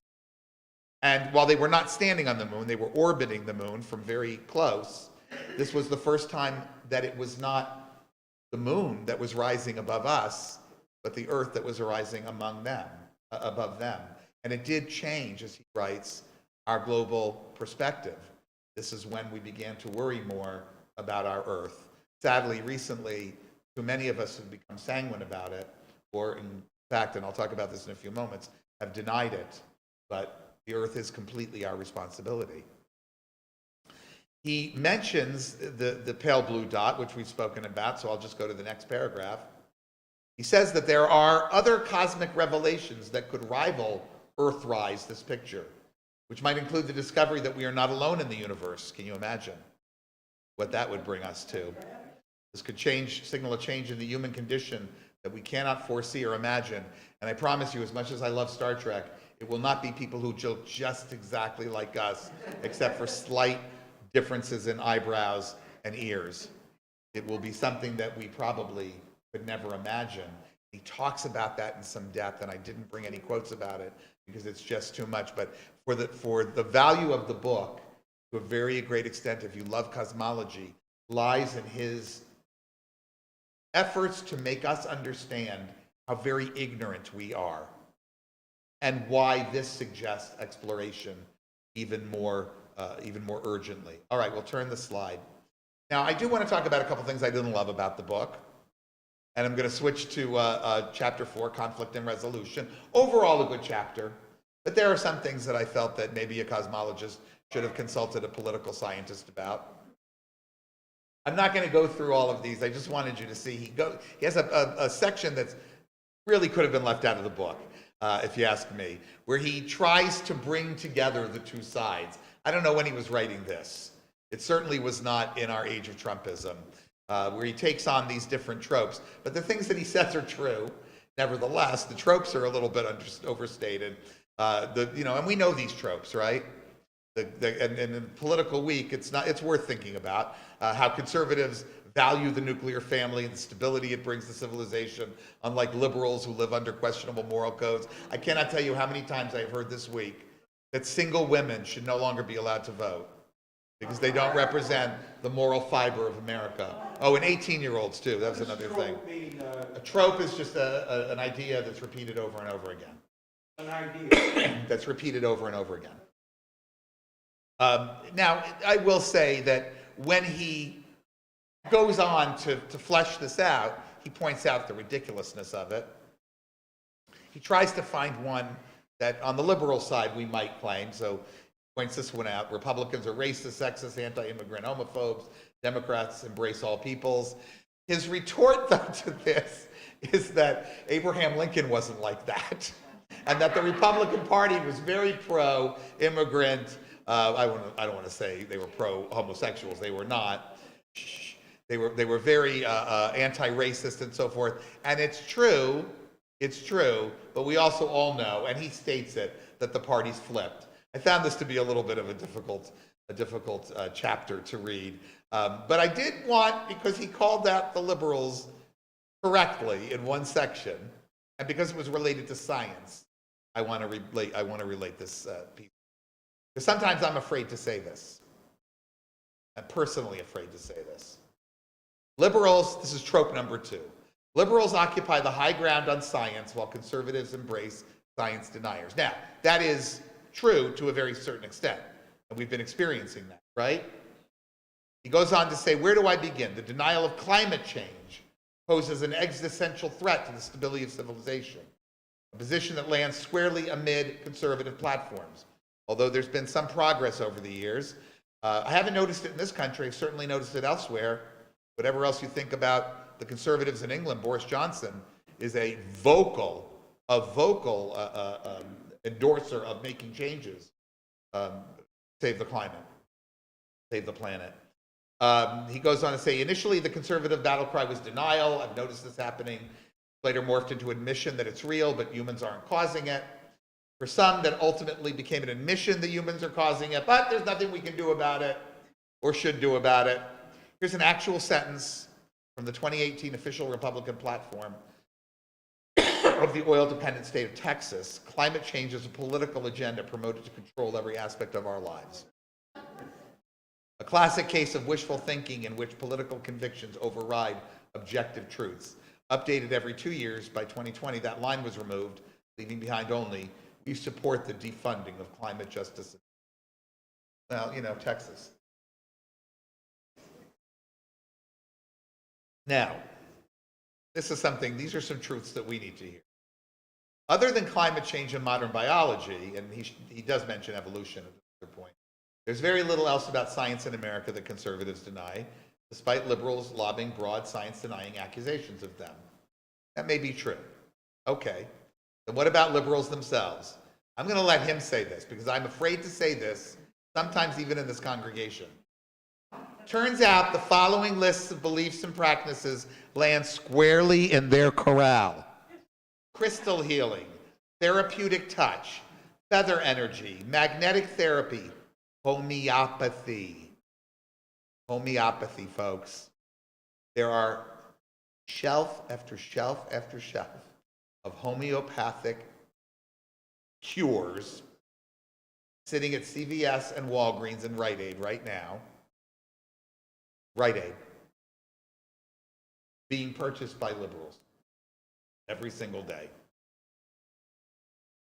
And while they were not standing on the moon, they were orbiting the moon from very close. This was the first time that it was not the moon that was rising above us, but the Earth that was rising among them, above them. And it did change, as he writes, our global perspective. This is when we began to worry more about our Earth. Sadly, recently, too many of us have become sanguine about it, or in fact, and I'll talk about this in a few moments, have denied it. But the Earth is completely our responsibility. He mentions the pale blue dot, which we've spoken about, so I'll just go to the next paragraph. He says that there are other cosmic revelations that could rival Earthrise, this picture, which might include the discovery that we are not alone in the universe. Can you imagine what that would bring us to? This could signal a change in the human condition that we cannot foresee or imagine. And I promise you, as much as I love Star Trek, it will not be people who look just exactly like us, except for slight differences in eyebrows and ears. It will be something that we probably could never imagine. He talks about that in some depth, and I didn't bring any quotes about it because it's just too much. But for the value of the book, to a very great extent, if you love cosmology, lies in his efforts to make us understand how very ignorant we are and why this suggests exploration even more urgently. All right, we'll turn the slide. Now, I do want to talk about a couple things I didn't love about the book. And I'm going to switch to chapter 4, conflict and resolution. Overall, a good chapter. But there are some things that I felt that maybe a cosmologist should have consulted a political scientist about. I'm not going to go through all of these. I just wanted you to see. He has a section that really could have been left out of the book, if you ask me, where he tries to bring together the two sides. I don't know when he was writing this. It certainly was not in our age of Trumpism, where he takes on these different tropes. But the things that he says are true. Nevertheless, the tropes are a little bit overstated. And we know these tropes, right? And in Political Week, it's worth thinking about how conservatives value the nuclear family and the stability it brings to civilization, unlike liberals who live under questionable moral codes. I cannot tell you how many times I've heard this week that single women should no longer be allowed to vote because they don't represent the moral fiber of America. Oh, and 18-year-olds too. That's another thing. A trope is just an idea that's repeated over and over again. An idea that's repeated over and over again. Now, I will say that when he goes on to flesh this out, he points out the ridiculousness of it. He tries to find one that on the liberal side we might claim, so points this one out. Republicans are racist, sexist, anti-immigrant, homophobes. Democrats embrace all peoples. His retort, though, to this is that Abraham Lincoln wasn't like that, and that the Republican Party was very pro-immigrant. I don't want to say they were pro-homosexuals. They were not. They were very anti-racist and so forth. And it's true, but we also all know, and he states it, that the party's flipped. I found this to be a little bit of a difficult chapter to read. But I did want, because he called out the liberals correctly in one section, and because it was related to science, I want to relate this piece. Because sometimes I'm afraid to say this. I'm personally afraid to say this. Liberals, this is trope number 2. Liberals occupy the high ground on science while conservatives embrace science deniers. Now, that is true to a very certain extent, and we've been experiencing that, right? He goes on to say, where do I begin? The denial of climate change poses an existential threat to the stability of civilization, a position that lands squarely amid conservative platforms. Although there's been some progress over the years, I haven't noticed it in this country. I've certainly noticed it elsewhere. Whatever else you think about the conservatives in England, Boris Johnson is a vocal endorser of making changes. Save the climate, save the planet. He goes on to say, initially the conservative battle cry was denial. I've noticed this happening. Later morphed into admission that it's real, but humans aren't causing it. For some, that ultimately became an admission that humans are causing it, but there's nothing we can do about it or should do about it. Here's an actual sentence from the 2018 official Republican platform. of the oil-dependent state of Texas, climate change is a political agenda promoted to control every aspect of our lives. A classic case of wishful thinking in which political convictions override objective truths. Updated every 2 years, by 2020, that line was removed, leaving behind only, we support the defunding of climate justice. Well, you know, Texas. Now, this is something, these are some truths that we need to hear. Other than climate change and modern biology, and he does mention evolution at another point, there's very little else about science in America that conservatives deny, despite liberals lobbying broad science-denying accusations of them. That may be true. Okay. Then what about liberals themselves? I'm going to let him say this because I'm afraid to say this, sometimes even in this congregation. Turns out the following lists of beliefs and practices land squarely in their corral. Crystal healing, therapeutic touch, feather energy, magnetic therapy, homeopathy. Homeopathy, folks. There are shelf after shelf after shelf of homeopathic cures sitting at CVS and Walgreens and Rite Aid right now. Rite Aid. Being purchased by liberals every single day.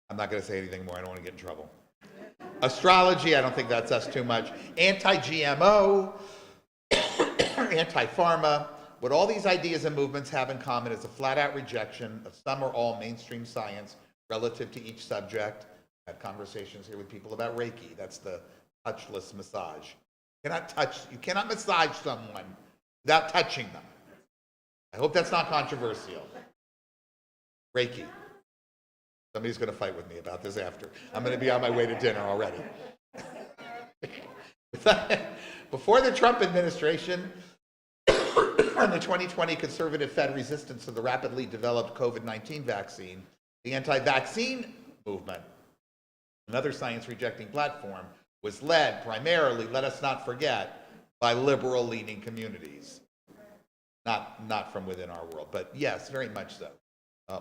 I'm not going to say anything more. I don't want to get in trouble. Astrology, I don't think that's us too much. Anti-GMO, anti-pharma. What all these ideas and movements have in common is a flat-out rejection of some or all mainstream science relative to each subject. I had conversations here with people about Reiki. That's the touchless massage. You cannot massage someone without touching them. I hope that's not controversial. Reiki. Somebody's going to fight with me about this after. I'm going to be on my way to dinner already. Before the Trump administration and the 2020 conservative Fed resistance to the rapidly developed COVID-19 vaccine, the anti-vaccine movement, another science-rejecting platform, was led primarily, let us not forget, by liberal-leaning communities. Not from within our world, but yes, very much so.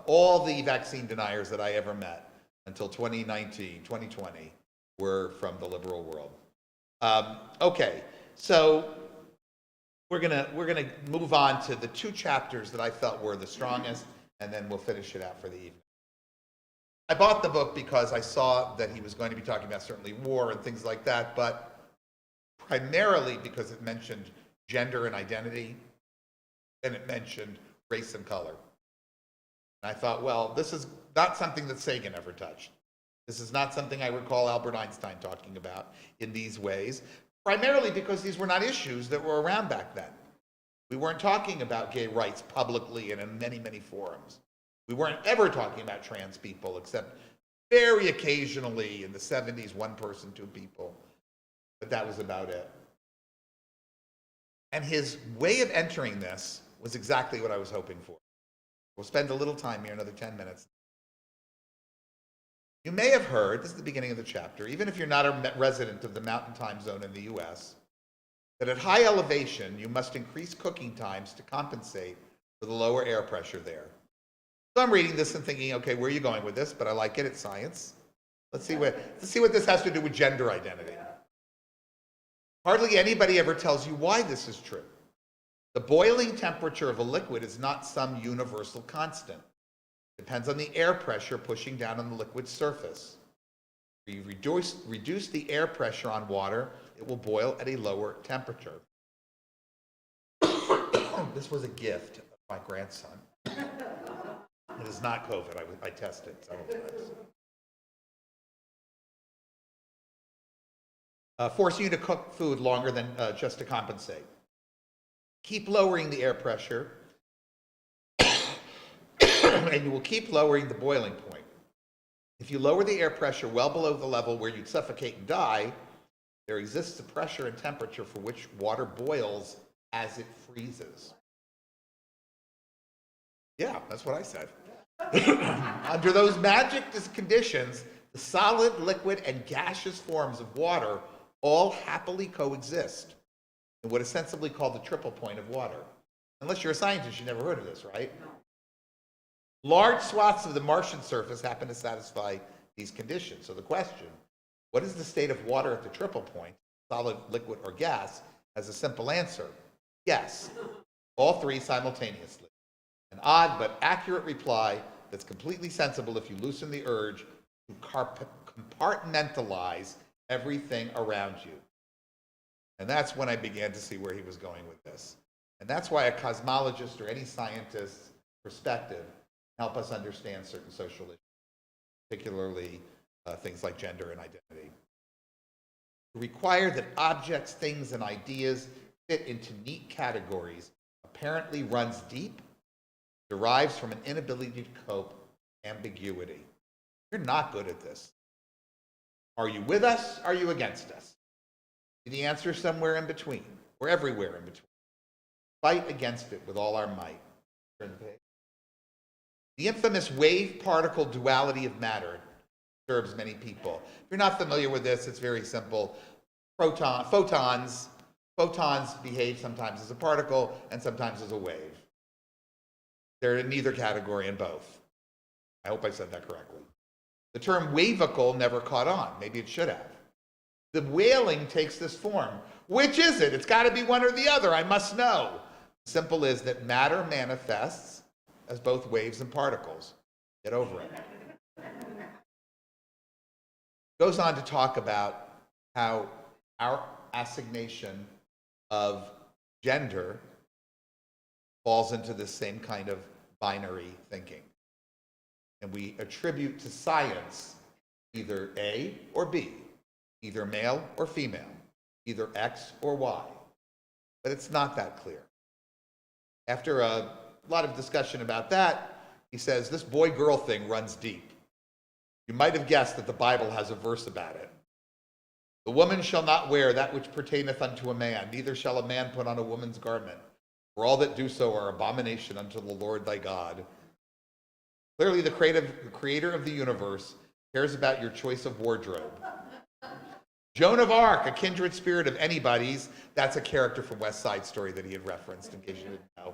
All the vaccine deniers that I ever met until 2019, 2020, were from the liberal world. Okay, so we're gonna move on to the two chapters that I felt were the strongest, and then we'll finish it out for the evening. I bought the book because I saw that he was going to be talking about certainly war and things like that, but primarily because it mentioned gender and identity, and it mentioned race and color. And I thought, well, this is not something that Sagan ever touched. This is not something I recall Albert Einstein talking about in these ways, primarily because these were not issues that were around back then. We weren't talking about gay rights publicly and in many, many forums. We weren't ever talking about trans people, except very occasionally in the 70s, one person, two people. But that was about it. And his way of entering this was exactly what I was hoping for. We'll spend a little time here, another 10 minutes. You may have heard, this is the beginning of the chapter, even if you're not a resident of the Mountain Time Zone in the US, that at high elevation, you must increase cooking times to compensate for the lower air pressure there. So I'm reading this and thinking, okay, where are you going with this? But I like it, it's science. Let's see what this has to do with gender identity. Hardly anybody ever tells you why this is true. The boiling temperature of a liquid is not some universal constant. It depends on the air pressure pushing down on the liquid's surface. If you reduce the air pressure on water, it will boil at a lower temperature. This was a gift of my grandson. It is not COVID. I tested several times. Force you to cook food longer than just to compensate. Keep lowering the air pressure, and you will keep lowering the boiling point. If you lower the air pressure well below the level where you'd suffocate and die, there exists a pressure and temperature for which water boils as it freezes. Yeah, that's what I said. Under those magic conditions, the solid, liquid, and gaseous forms of water all happily coexist in what is sensibly called the triple point of water. Unless you're a scientist, you never heard of this, right? No. Large swaths of the Martian surface happen to satisfy these conditions. So the question, what is the state of water at the triple point, solid, liquid, or gas, has a simple answer. Yes, all three simultaneously. An odd but accurate reply that's completely sensible if you loosen the urge to compartmentalize everything around you. And that's when I began to see where he was going with this. And that's why a cosmologist or any scientist's perspective help us understand certain social issues, particularly things like gender and identity. To require that objects, things, and ideas fit into neat categories apparently runs deep, derives from an inability to cope with ambiguity. You're not good at this. Are you with us? Are you against us? The answer is somewhere in between, or everywhere in between. Fight against it with all our might. Turn the page. The infamous wave-particle duality of matter disturbs many people. If you're not familiar with this, it's very simple. Photons behave sometimes as a particle and sometimes as a wave. They're in neither category in both. I hope I said that correctly. The term wavicle never caught on. Maybe it should have. The wailing takes this form. Which is it? It's got to be one or the other. I must know. Simple is that matter manifests as both waves and particles. Get over it. Goes on to talk about how our assignation of gender falls into this same kind of binary thinking. And we attribute to science either A or B, either male or female, either X or Y. But it's not that clear. After a lot of discussion about that, he says, this boy-girl thing runs deep. You might have guessed that the Bible has a verse about it. The woman shall not wear that which pertaineth unto a man, neither shall a man put on a woman's garment. For all that do so are abomination unto the Lord thy God. Clearly, the creator of the universe cares about your choice of wardrobe. Joan of Arc, a kindred spirit of anybody's, that's a character from West Side Story that he had referenced, in case you didn't know,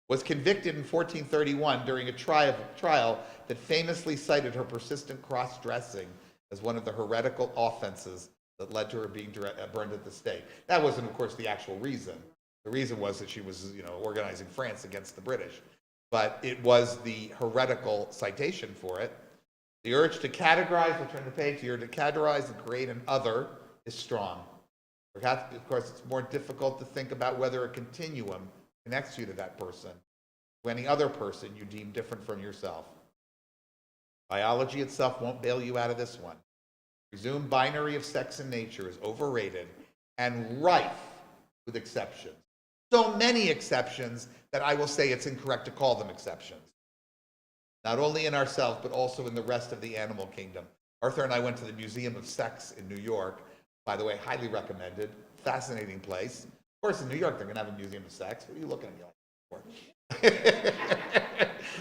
was convicted in 1431 during a trial that famously cited her persistent cross-dressing as one of the heretical offenses that led to her being burned at the stake. That wasn't, of course, the actual reason. The reason was that she was, organizing France against the British. But it was the heretical citation for it. The urge to categorize, we'll turn the page, the urge to categorize and create an other is strong. Of course, it's more difficult to think about whether a continuum connects you to that person, to any other person you deem different from yourself. Biology itself won't bail you out of this one. Presumed binary of sex and nature is overrated and rife with exceptions. So many exceptions that I will say it's incorrect to call them exceptions. Not only in ourselves, but also in the rest of the animal kingdom. Arthur and I went to the Museum of Sex in New York. By the way, highly recommended. Fascinating place. Of course, in New York, they're going to have a Museum of Sex. What are you looking at me like for?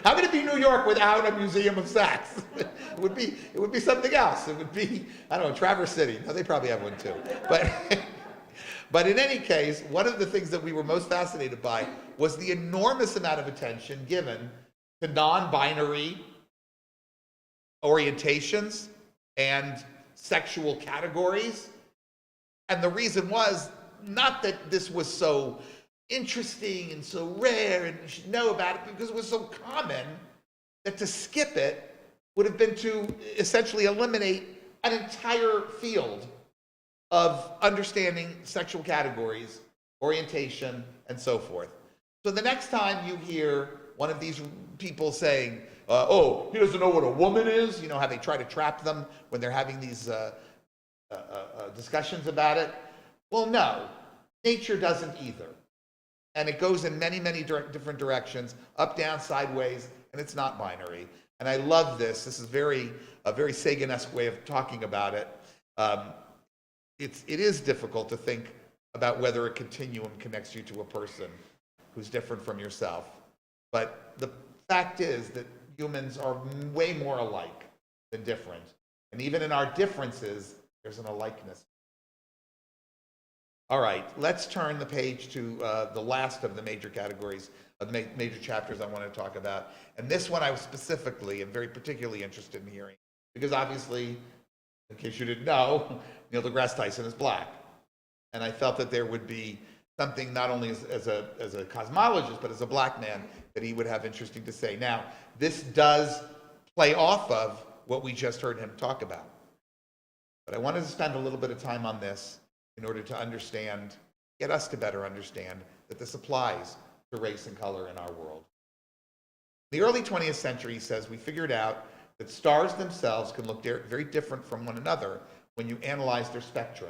How could it be New York without a Museum of Sex? It would be something else. It would be, I don't know, Traverse City. No, they probably have one too. But in any case, one of the things that we were most fascinated by was the enormous amount of attention given to non-binary orientations and sexual categories. And the reason was not that this was so interesting and so rare and you should know about it, because it was so common that to skip it would have been to essentially eliminate an entire field of understanding sexual categories, orientation, and so forth. So the next time you hear one of these people saying, oh, he doesn't know what a woman is, how they try to trap them when they're having these discussions about it. Well, no, nature doesn't either. And it goes in many, many different directions, up, down, sideways, and it's not binary. And I love this. This is a very Sagan-esque way of talking about it. It is difficult to think about whether a continuum connects you to a person who's different from yourself. But the fact is that humans are way more alike than different. And even in our differences, there's an alikeness. All right, let's turn the page to the last of the major categories of the major chapters I want to talk about. And this one I was specifically and very particularly interested in hearing, because obviously, in case you didn't know, Neil deGrasse Tyson is black. And I felt that there would be something not only as a cosmologist, but as a black man, that he would have interesting to say. Now, this does play off of what we just heard him talk about. But I wanted to spend a little bit of time on this in order to understand, get us to better understand that this applies to race and color in our world. In the early 20th century, he says, we figured out that stars themselves can look very different from one another when you analyze their spectra.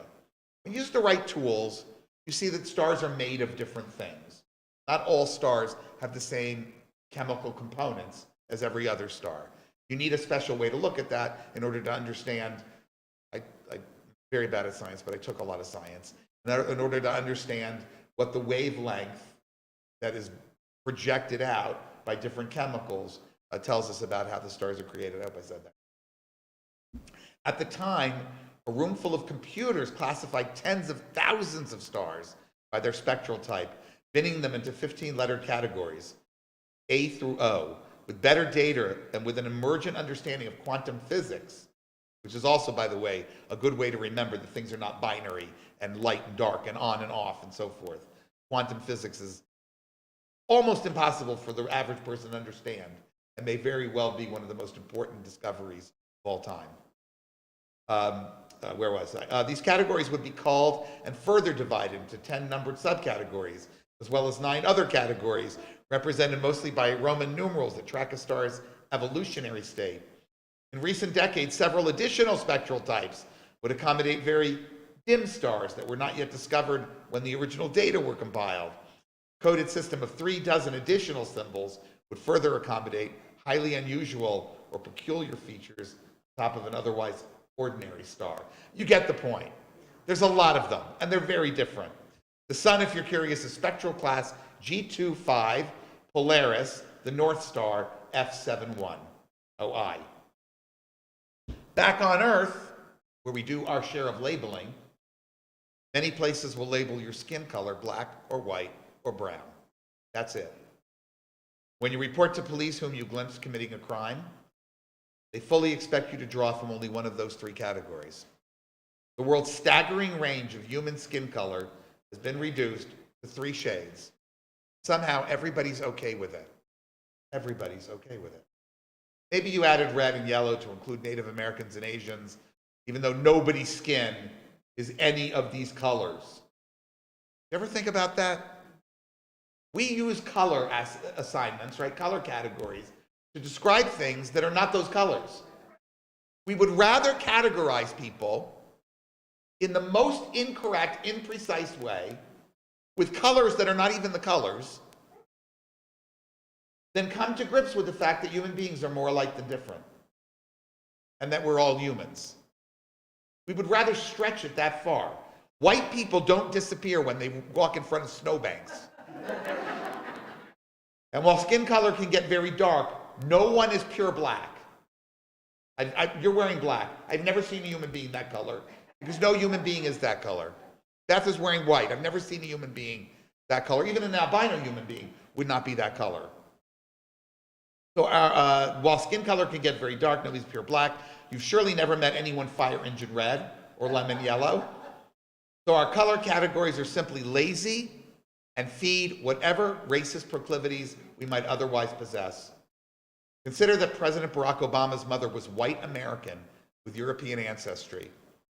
When you use the right tools, you see that stars are made of different things. Not all stars have the same chemical components as every other star. You need a special way to look at that in order to understand. I'm very bad at science, but I took a lot of science. In order to understand what the wavelength that is projected out by different chemicals tells us about how the stars are created. I hope I said that. At the time, a room full of computers classified tens of thousands of stars by their spectral type, binning them into 15-lettered categories, A through O, with better data and with an emergent understanding of quantum physics, which is also, by the way, a good way to remember that things are not binary and light and dark and on and off and so forth. Quantum physics is almost impossible for the average person to understand and may very well be one of the most important discoveries of all time. Where was I? These categories would be called and further divided into 10 numbered subcategories, as well as 9 other categories, represented mostly by Roman numerals that track a star's evolutionary state. In recent decades, several additional spectral types would accommodate very dim stars that were not yet discovered when the original data were compiled. A coded system of 36 additional symbols would further accommodate highly unusual or peculiar features on top of an otherwise ordinary star. You get the point. There's a lot of them, and they're very different. The Sun, if you're curious, is spectral class G25, Polaris, the North Star, F71OI. Back on Earth, where we do our share of labeling, many places will label your skin color black or white or brown. That's it. When you report to police whom you glimpse committing a crime, they fully expect you to draw from only one of those 3 categories. The world's staggering range of human skin color has been reduced to 3 shades. Somehow everybody's okay with it. Everybody's okay with it. Maybe you added red and yellow to include Native Americans and Asians, even though nobody's skin is any of these colors. You ever think about that? We use color assignments, right? Color categories to describe things that are not those colors. We would rather categorize people in the most incorrect, imprecise way with colors that are not even the colors than come to grips with the fact that human beings are more alike than different and that we're all humans. We would rather stretch it that far. White people don't disappear when they walk in front of snowbanks. And while skin color can get very dark, no one is pure black. You're wearing black. I've never seen a human being that color, because no human being is that color. Beth is wearing white. I've never seen a human being that color. Even an albino human being would not be that color. So while skin color can get very dark, nobody's pure black. You've surely never met anyone fire engine red or lemon yellow. So our color categories are simply lazy and feed whatever racist proclivities we might otherwise possess. Consider that President Barack Obama's mother was white American with European ancestry.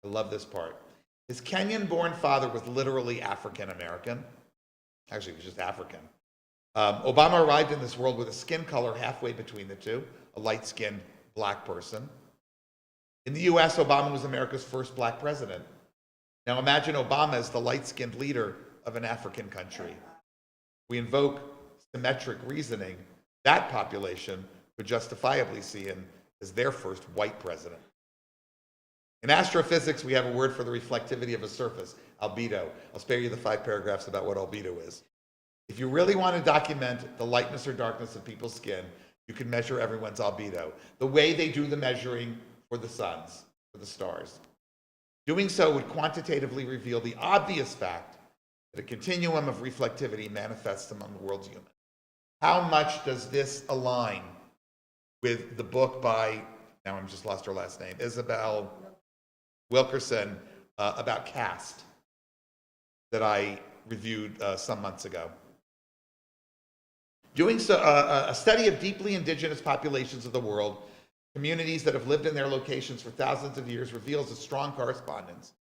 I love this part. His Kenyan-born father was literally African American. Actually, he was just African. Obama arrived in this world with a skin color halfway between the two, a light-skinned black person. In the US, Obama was America's first black president. Now imagine Obama as the light-skinned leader of an African country. We invoke symmetric reasoning. That population could justifiably see him as their first white president. In astrophysics, we have a word for the reflectivity of a surface, albedo. I'll spare you the 5 paragraphs about what albedo is. If you really want to document the lightness or darkness of people's skin, you can measure everyone's albedo, the way they do the measuring for the suns, for the stars. Doing so would quantitatively reveal the obvious fact that a continuum of reflectivity manifests among the world's humans. how much does this align with the book by, now I'm just lost her last name, Isabel Wilkerson, about caste that I reviewed some months ago? Doing so, a study of deeply indigenous populations of the world, communities that have lived in their locations for thousands of years, reveals a strong correspondence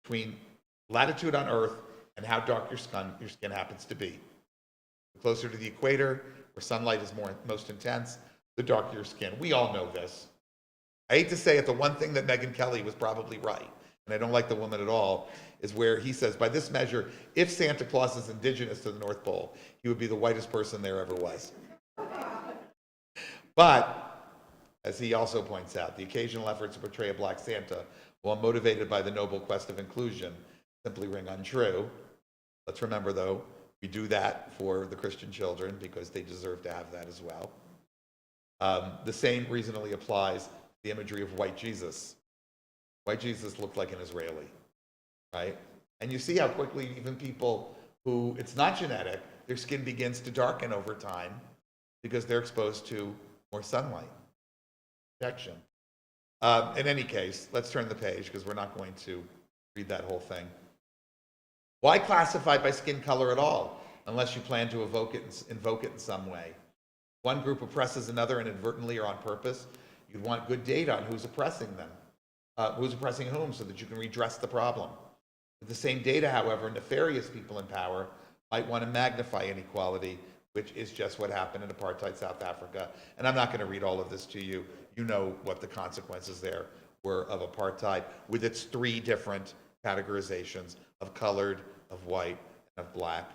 between latitude on Earth and how dark your skin happens to be. The closer to the equator, where sunlight is most intense, the darker your skin. We all know this. I hate to say it, the one thing that Megyn Kelly was probably right, and I don't like the woman at all, is where he says, by this measure, if Santa Claus is indigenous to the North Pole, he would be the whitest person there ever was. But, as he also points out, the occasional efforts to portray a black Santa, while motivated by the noble quest of inclusion, simply ring untrue. Let's remember, though, we do that for the Christian children because they deserve to have that as well. The same reasonably applies to the imagery of white Jesus. White Jesus looked like an Israeli, right? And you see how quickly even people who, it's not genetic, their skin begins to darken over time because they're exposed to more sunlight protection. In any case, let's turn the page because we're not going to read that whole thing. Why classify by skin color at all, unless you plan to invoke it in some way? One group oppresses another inadvertently or on purpose. You'd want good data on who's oppressing them, who's oppressing whom, so that you can redress the problem. With the same data, however, nefarious people in power might want to magnify inequality, which is just what happened in apartheid South Africa. And I'm not going to read all of this to you. You know what the consequences there were of apartheid, with its three different categorizations of colored, of white, and of black.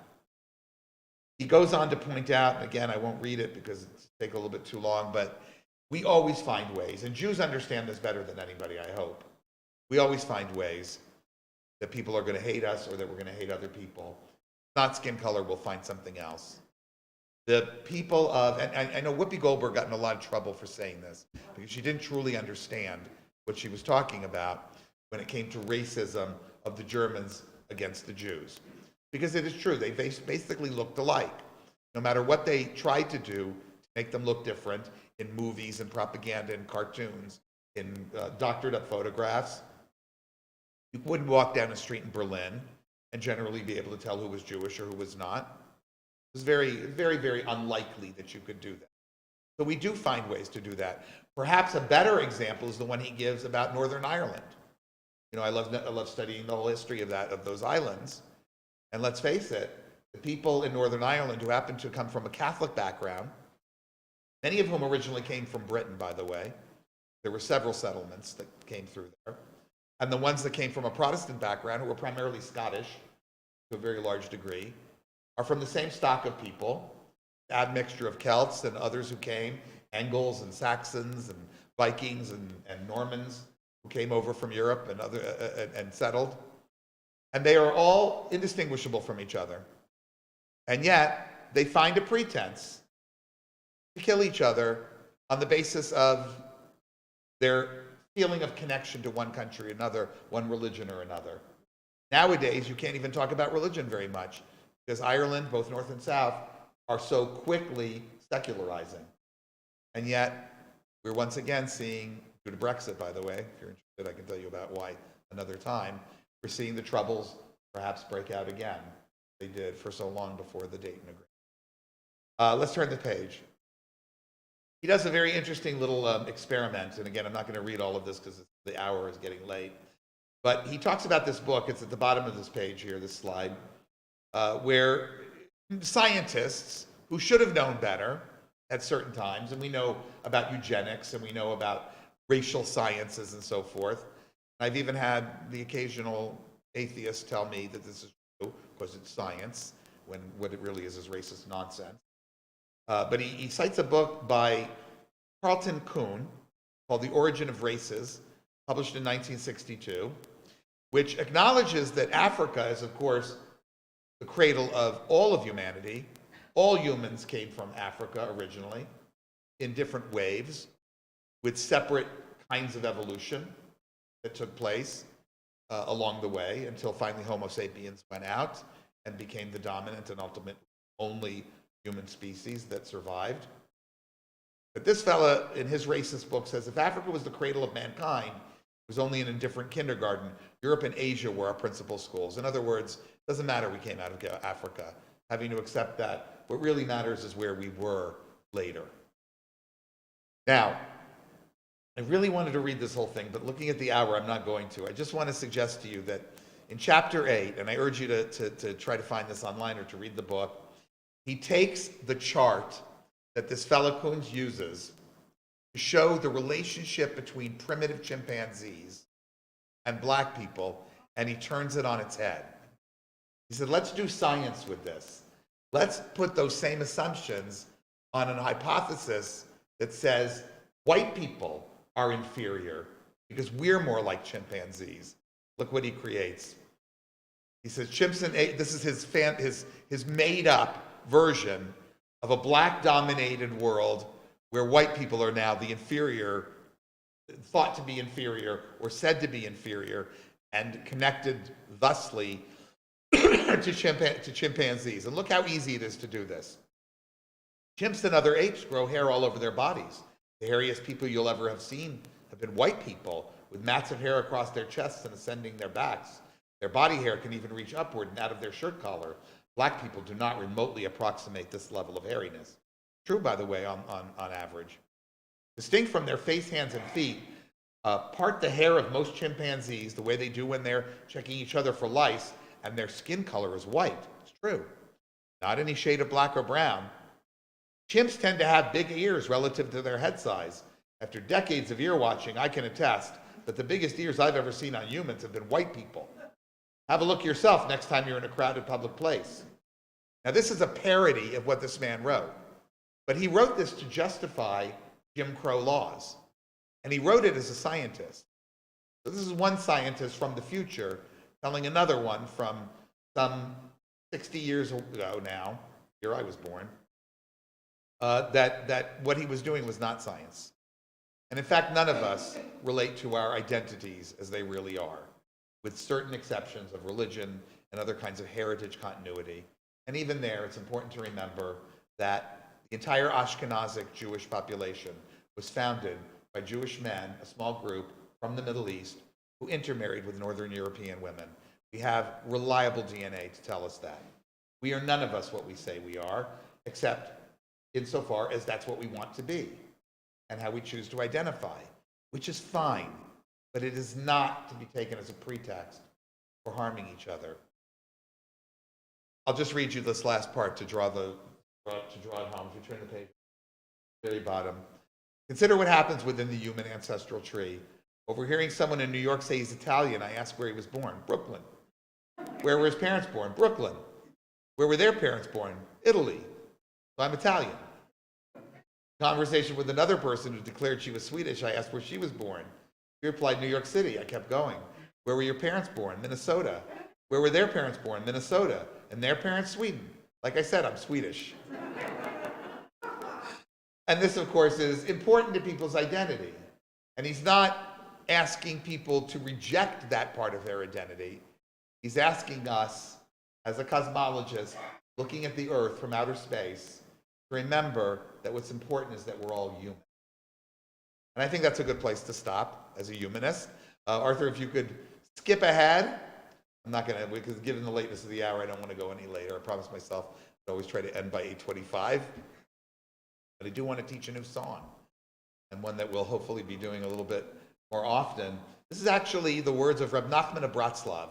He goes on to point out, and again, I won't read it because it's take a little bit too long, but we always find ways, and Jews understand this better than anybody, I hope. We always find ways that people are going to hate us or that we're going to hate other people. Not skin color, we'll find something else. The people of, and I know Whoopi Goldberg got in a lot of trouble for saying this because she didn't truly understand what she was talking about when it came to racism of the Germans against the Jews. Because it is true, they basically looked alike. No matter what they tried to do to make them look different in movies and propaganda and cartoons, in doctored up photographs, you wouldn't walk down a street in Berlin and generally be able to tell who was Jewish or who was not. It was very, very, very unlikely that you could do that. So we do find ways to do that. Perhaps a better example is the one he gives about Northern Ireland. You know, I love studying the whole history of those islands. And let's face it, the people in Northern Ireland who happen to come from a Catholic background, many of whom originally came from Britain, by the way. There were several settlements that came through there. And the ones that came from a Protestant background, who were primarily Scottish to a very large degree, are from the same stock of people, admixture of Celts and others who came, Angles and Saxons and Vikings and Normans who came over from Europe and settled. And they are all indistinguishable from each other. And yet, they find a pretense to kill each other on the basis of their feeling of connection to one country or another, one religion or another. Nowadays, you can't even talk about religion very much because Ireland, both North and South, are so quickly secularizing. And yet, we're once again seeing, due to Brexit, by the way, if you're interested, I can tell you about why another time, we're seeing the troubles perhaps break out again. They did for so long before the Dayton Agreement. Let's turn the page. He does a very interesting little experiment, and again, I'm not going to read all of this because the hour is getting late. But he talks about this book, it's at the bottom of this page here, this slide, where scientists who should have known better at certain times, and we know about eugenics, and we know about racial sciences and so forth. I've even had the occasional atheist tell me that this is true because it's science, when what it really is racist nonsense. But he cites a book by Carlton Kuhn called The Origin of Races, published in 1962, which acknowledges that Africa is, of course, the cradle of all of humanity. All humans came from Africa originally in different waves with separate kinds of evolution that took place along the way until finally Homo sapiens went out and became the dominant and ultimate only human species that survived. But this fella, in his racist book, says if Africa was the cradle of mankind, it was only in a different kindergarten. Europe and Asia were our principal schools. In other words, it doesn't matter we came out of Africa. Having to accept that, what really matters is where we were later. Now, I really wanted to read this whole thing, but looking at the hour, I'm not going to. I just want to suggest to you that in chapter 8, and I urge you to try to find this online or to read the book, he takes the chart that this fellow Kunz uses to show the relationship between primitive chimpanzees and black people, and he turns it on its head. He said, let's do science with this. Let's put those same assumptions on an hypothesis that says white people are inferior because we're more like chimpanzees. Look what he creates. He says, chimps and apes, this is his made-up version of a black-dominated world where white people are now the inferior, thought to be inferior or said to be inferior, and connected thusly to chimpanzees. And look how easy it is to do this. Chimps and other apes grow hair all over their bodies. The hairiest people you'll ever have seen have been white people with mats of hair across their chests and ascending their backs. Their body hair can even reach upward and out of their shirt collar. Black people do not remotely approximate this level of hairiness. True, by the way, on average. Distinct from their face, hands, and feet, part the hair of most chimpanzees the way they do when they're checking each other for lice, and their skin color is white. It's true. Not any shade of black or brown. Chimps tend to have big ears relative to their head size. After decades of ear watching, I can attest that the biggest ears I've ever seen on humans have been white people. Have a look yourself next time you're in a crowded public place. Now, this is a parody of what this man wrote, but he wrote this to justify Jim Crow laws, and he wrote it as a scientist. So this is one scientist from the future telling another one from some 60 years ago now, here I was born, that what he was doing was not science. And in fact, none of us relate to our identities as they really are, with certain exceptions of religion and other kinds of heritage continuity. And even there, it's important to remember that the entire Ashkenazic Jewish population was founded by Jewish men, a small group from the Middle East, who intermarried with Northern European women. We have reliable DNA to tell us that. We are none of us what we say we are, except insofar as that's what we want to be and how we choose to identify, which is fine, but it is not to be taken as a pretext for harming each other. I'll just read you this last part to draw it home. If you turn the page, very bottom. Consider what happens within the human ancestral tree. Overhearing someone in New York say he's Italian, I ask where he was born. Brooklyn. Where were his parents born? Brooklyn. Where were their parents born? Italy. So I'm Italian. Conversation with another person who declared she was Swedish, I asked where she was born. She replied, New York City. I kept going. Where were your parents born? Minnesota. Where were their parents born? Minnesota. And their parents, Sweden. Like I said, I'm Swedish. And this, of course, is important to people's identity. And he's not asking people to reject that part of their identity. He's asking us, as a cosmologist, looking at the Earth from outer space, to remember that what's important is that we're all human. And I think that's a good place to stop as a humanist. Arthur, if you could skip ahead. I'm not going to, because given the lateness of the hour, I don't want to go any later. I promised myself I'd always try to end by 8:25. But I do want to teach a new song, and one that we'll hopefully be doing a little bit more often. This is actually the words of Reb Nachman of Bratslav,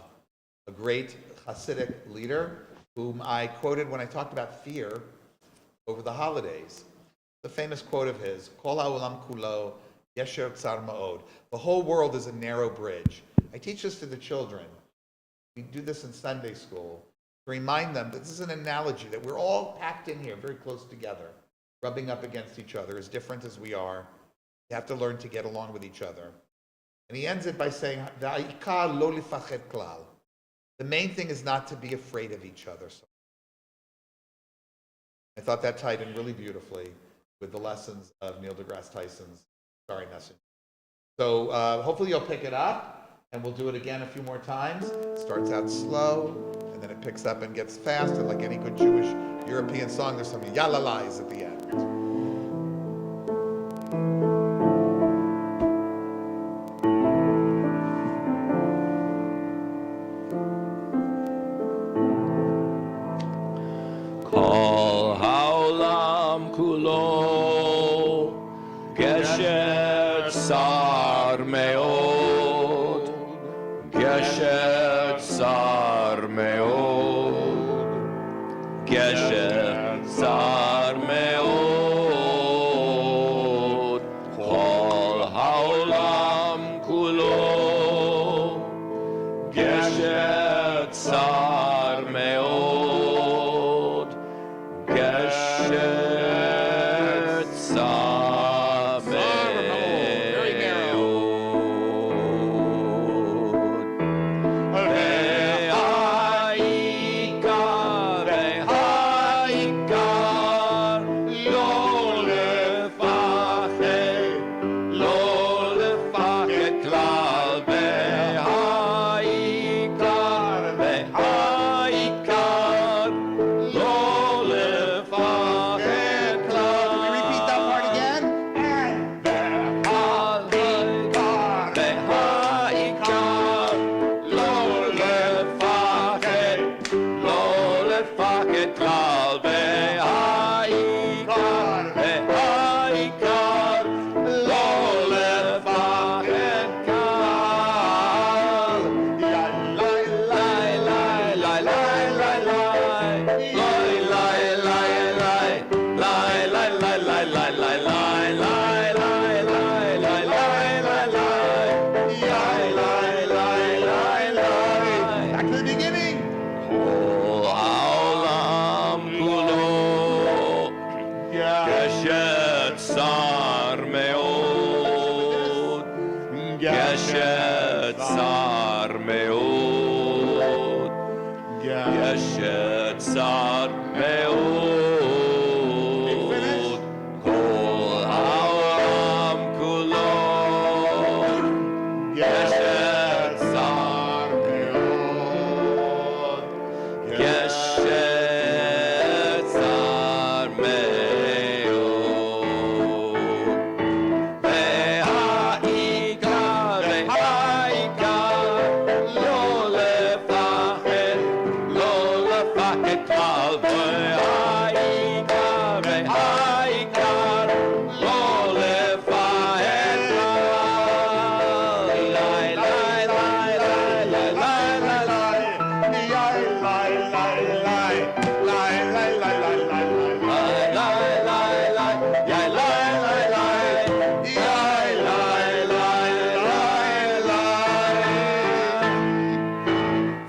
a great Hasidic leader whom I quoted when I talked about fear over the holidays. The famous quote of his, Kol ha'olam kulo yesher tzar ma'od. The whole world is a narrow bridge. I teach this to the children. We do this in Sunday school to remind them that this is an analogy, that we're all packed in here very close together, rubbing up against each other, as different as we are. We have to learn to get along with each other. And he ends it by saying, "V'ha'ikar lo lifachet klal." The main thing is not to be afraid of each other. I thought that tied in really beautifully with the lessons of Neil deGrasse Tyson's Starry Messenger. So hopefully you'll pick it up, and we'll do it again a few more times. It starts out slow, and and then it picks up and gets fast, and like any good Jewish European song, there's some yalalais at the end. Kol haolam kulo gesher tsar meod, gesher tsar meod, gesher tsar meod. Kol haolam kulo gesher tsar meod, gesher tsar meod. Ve'ha'ikar, ve'ha'ikar, lo לפחד כלל. ve'ha'ikar, ve'ha'ikar, lo לפחד כלל. Can we repeat that part again? והעיקר, לא לפחד, לא לפחד כלל. והעיקר, והעיקר, לא לפחד כלל. לי, לי, לי, Back to the beginning. כל העולם כולו גשר צר מאוד, גשר צר מאוד, גשר צר מאוד. כל העולם כולו גשר צר מאוד, גשר צר מאוד. והעיקר, והעיקר, לא לפחד, לא לפחד כלל. והעיקר, והעיקר, לא לפחד כלל. לי, לי, לי,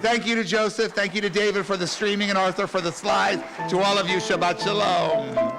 Thank you to Joseph. Thank you to David for the streaming and Arthur for the slides. To all of you, Shabbat Shalom.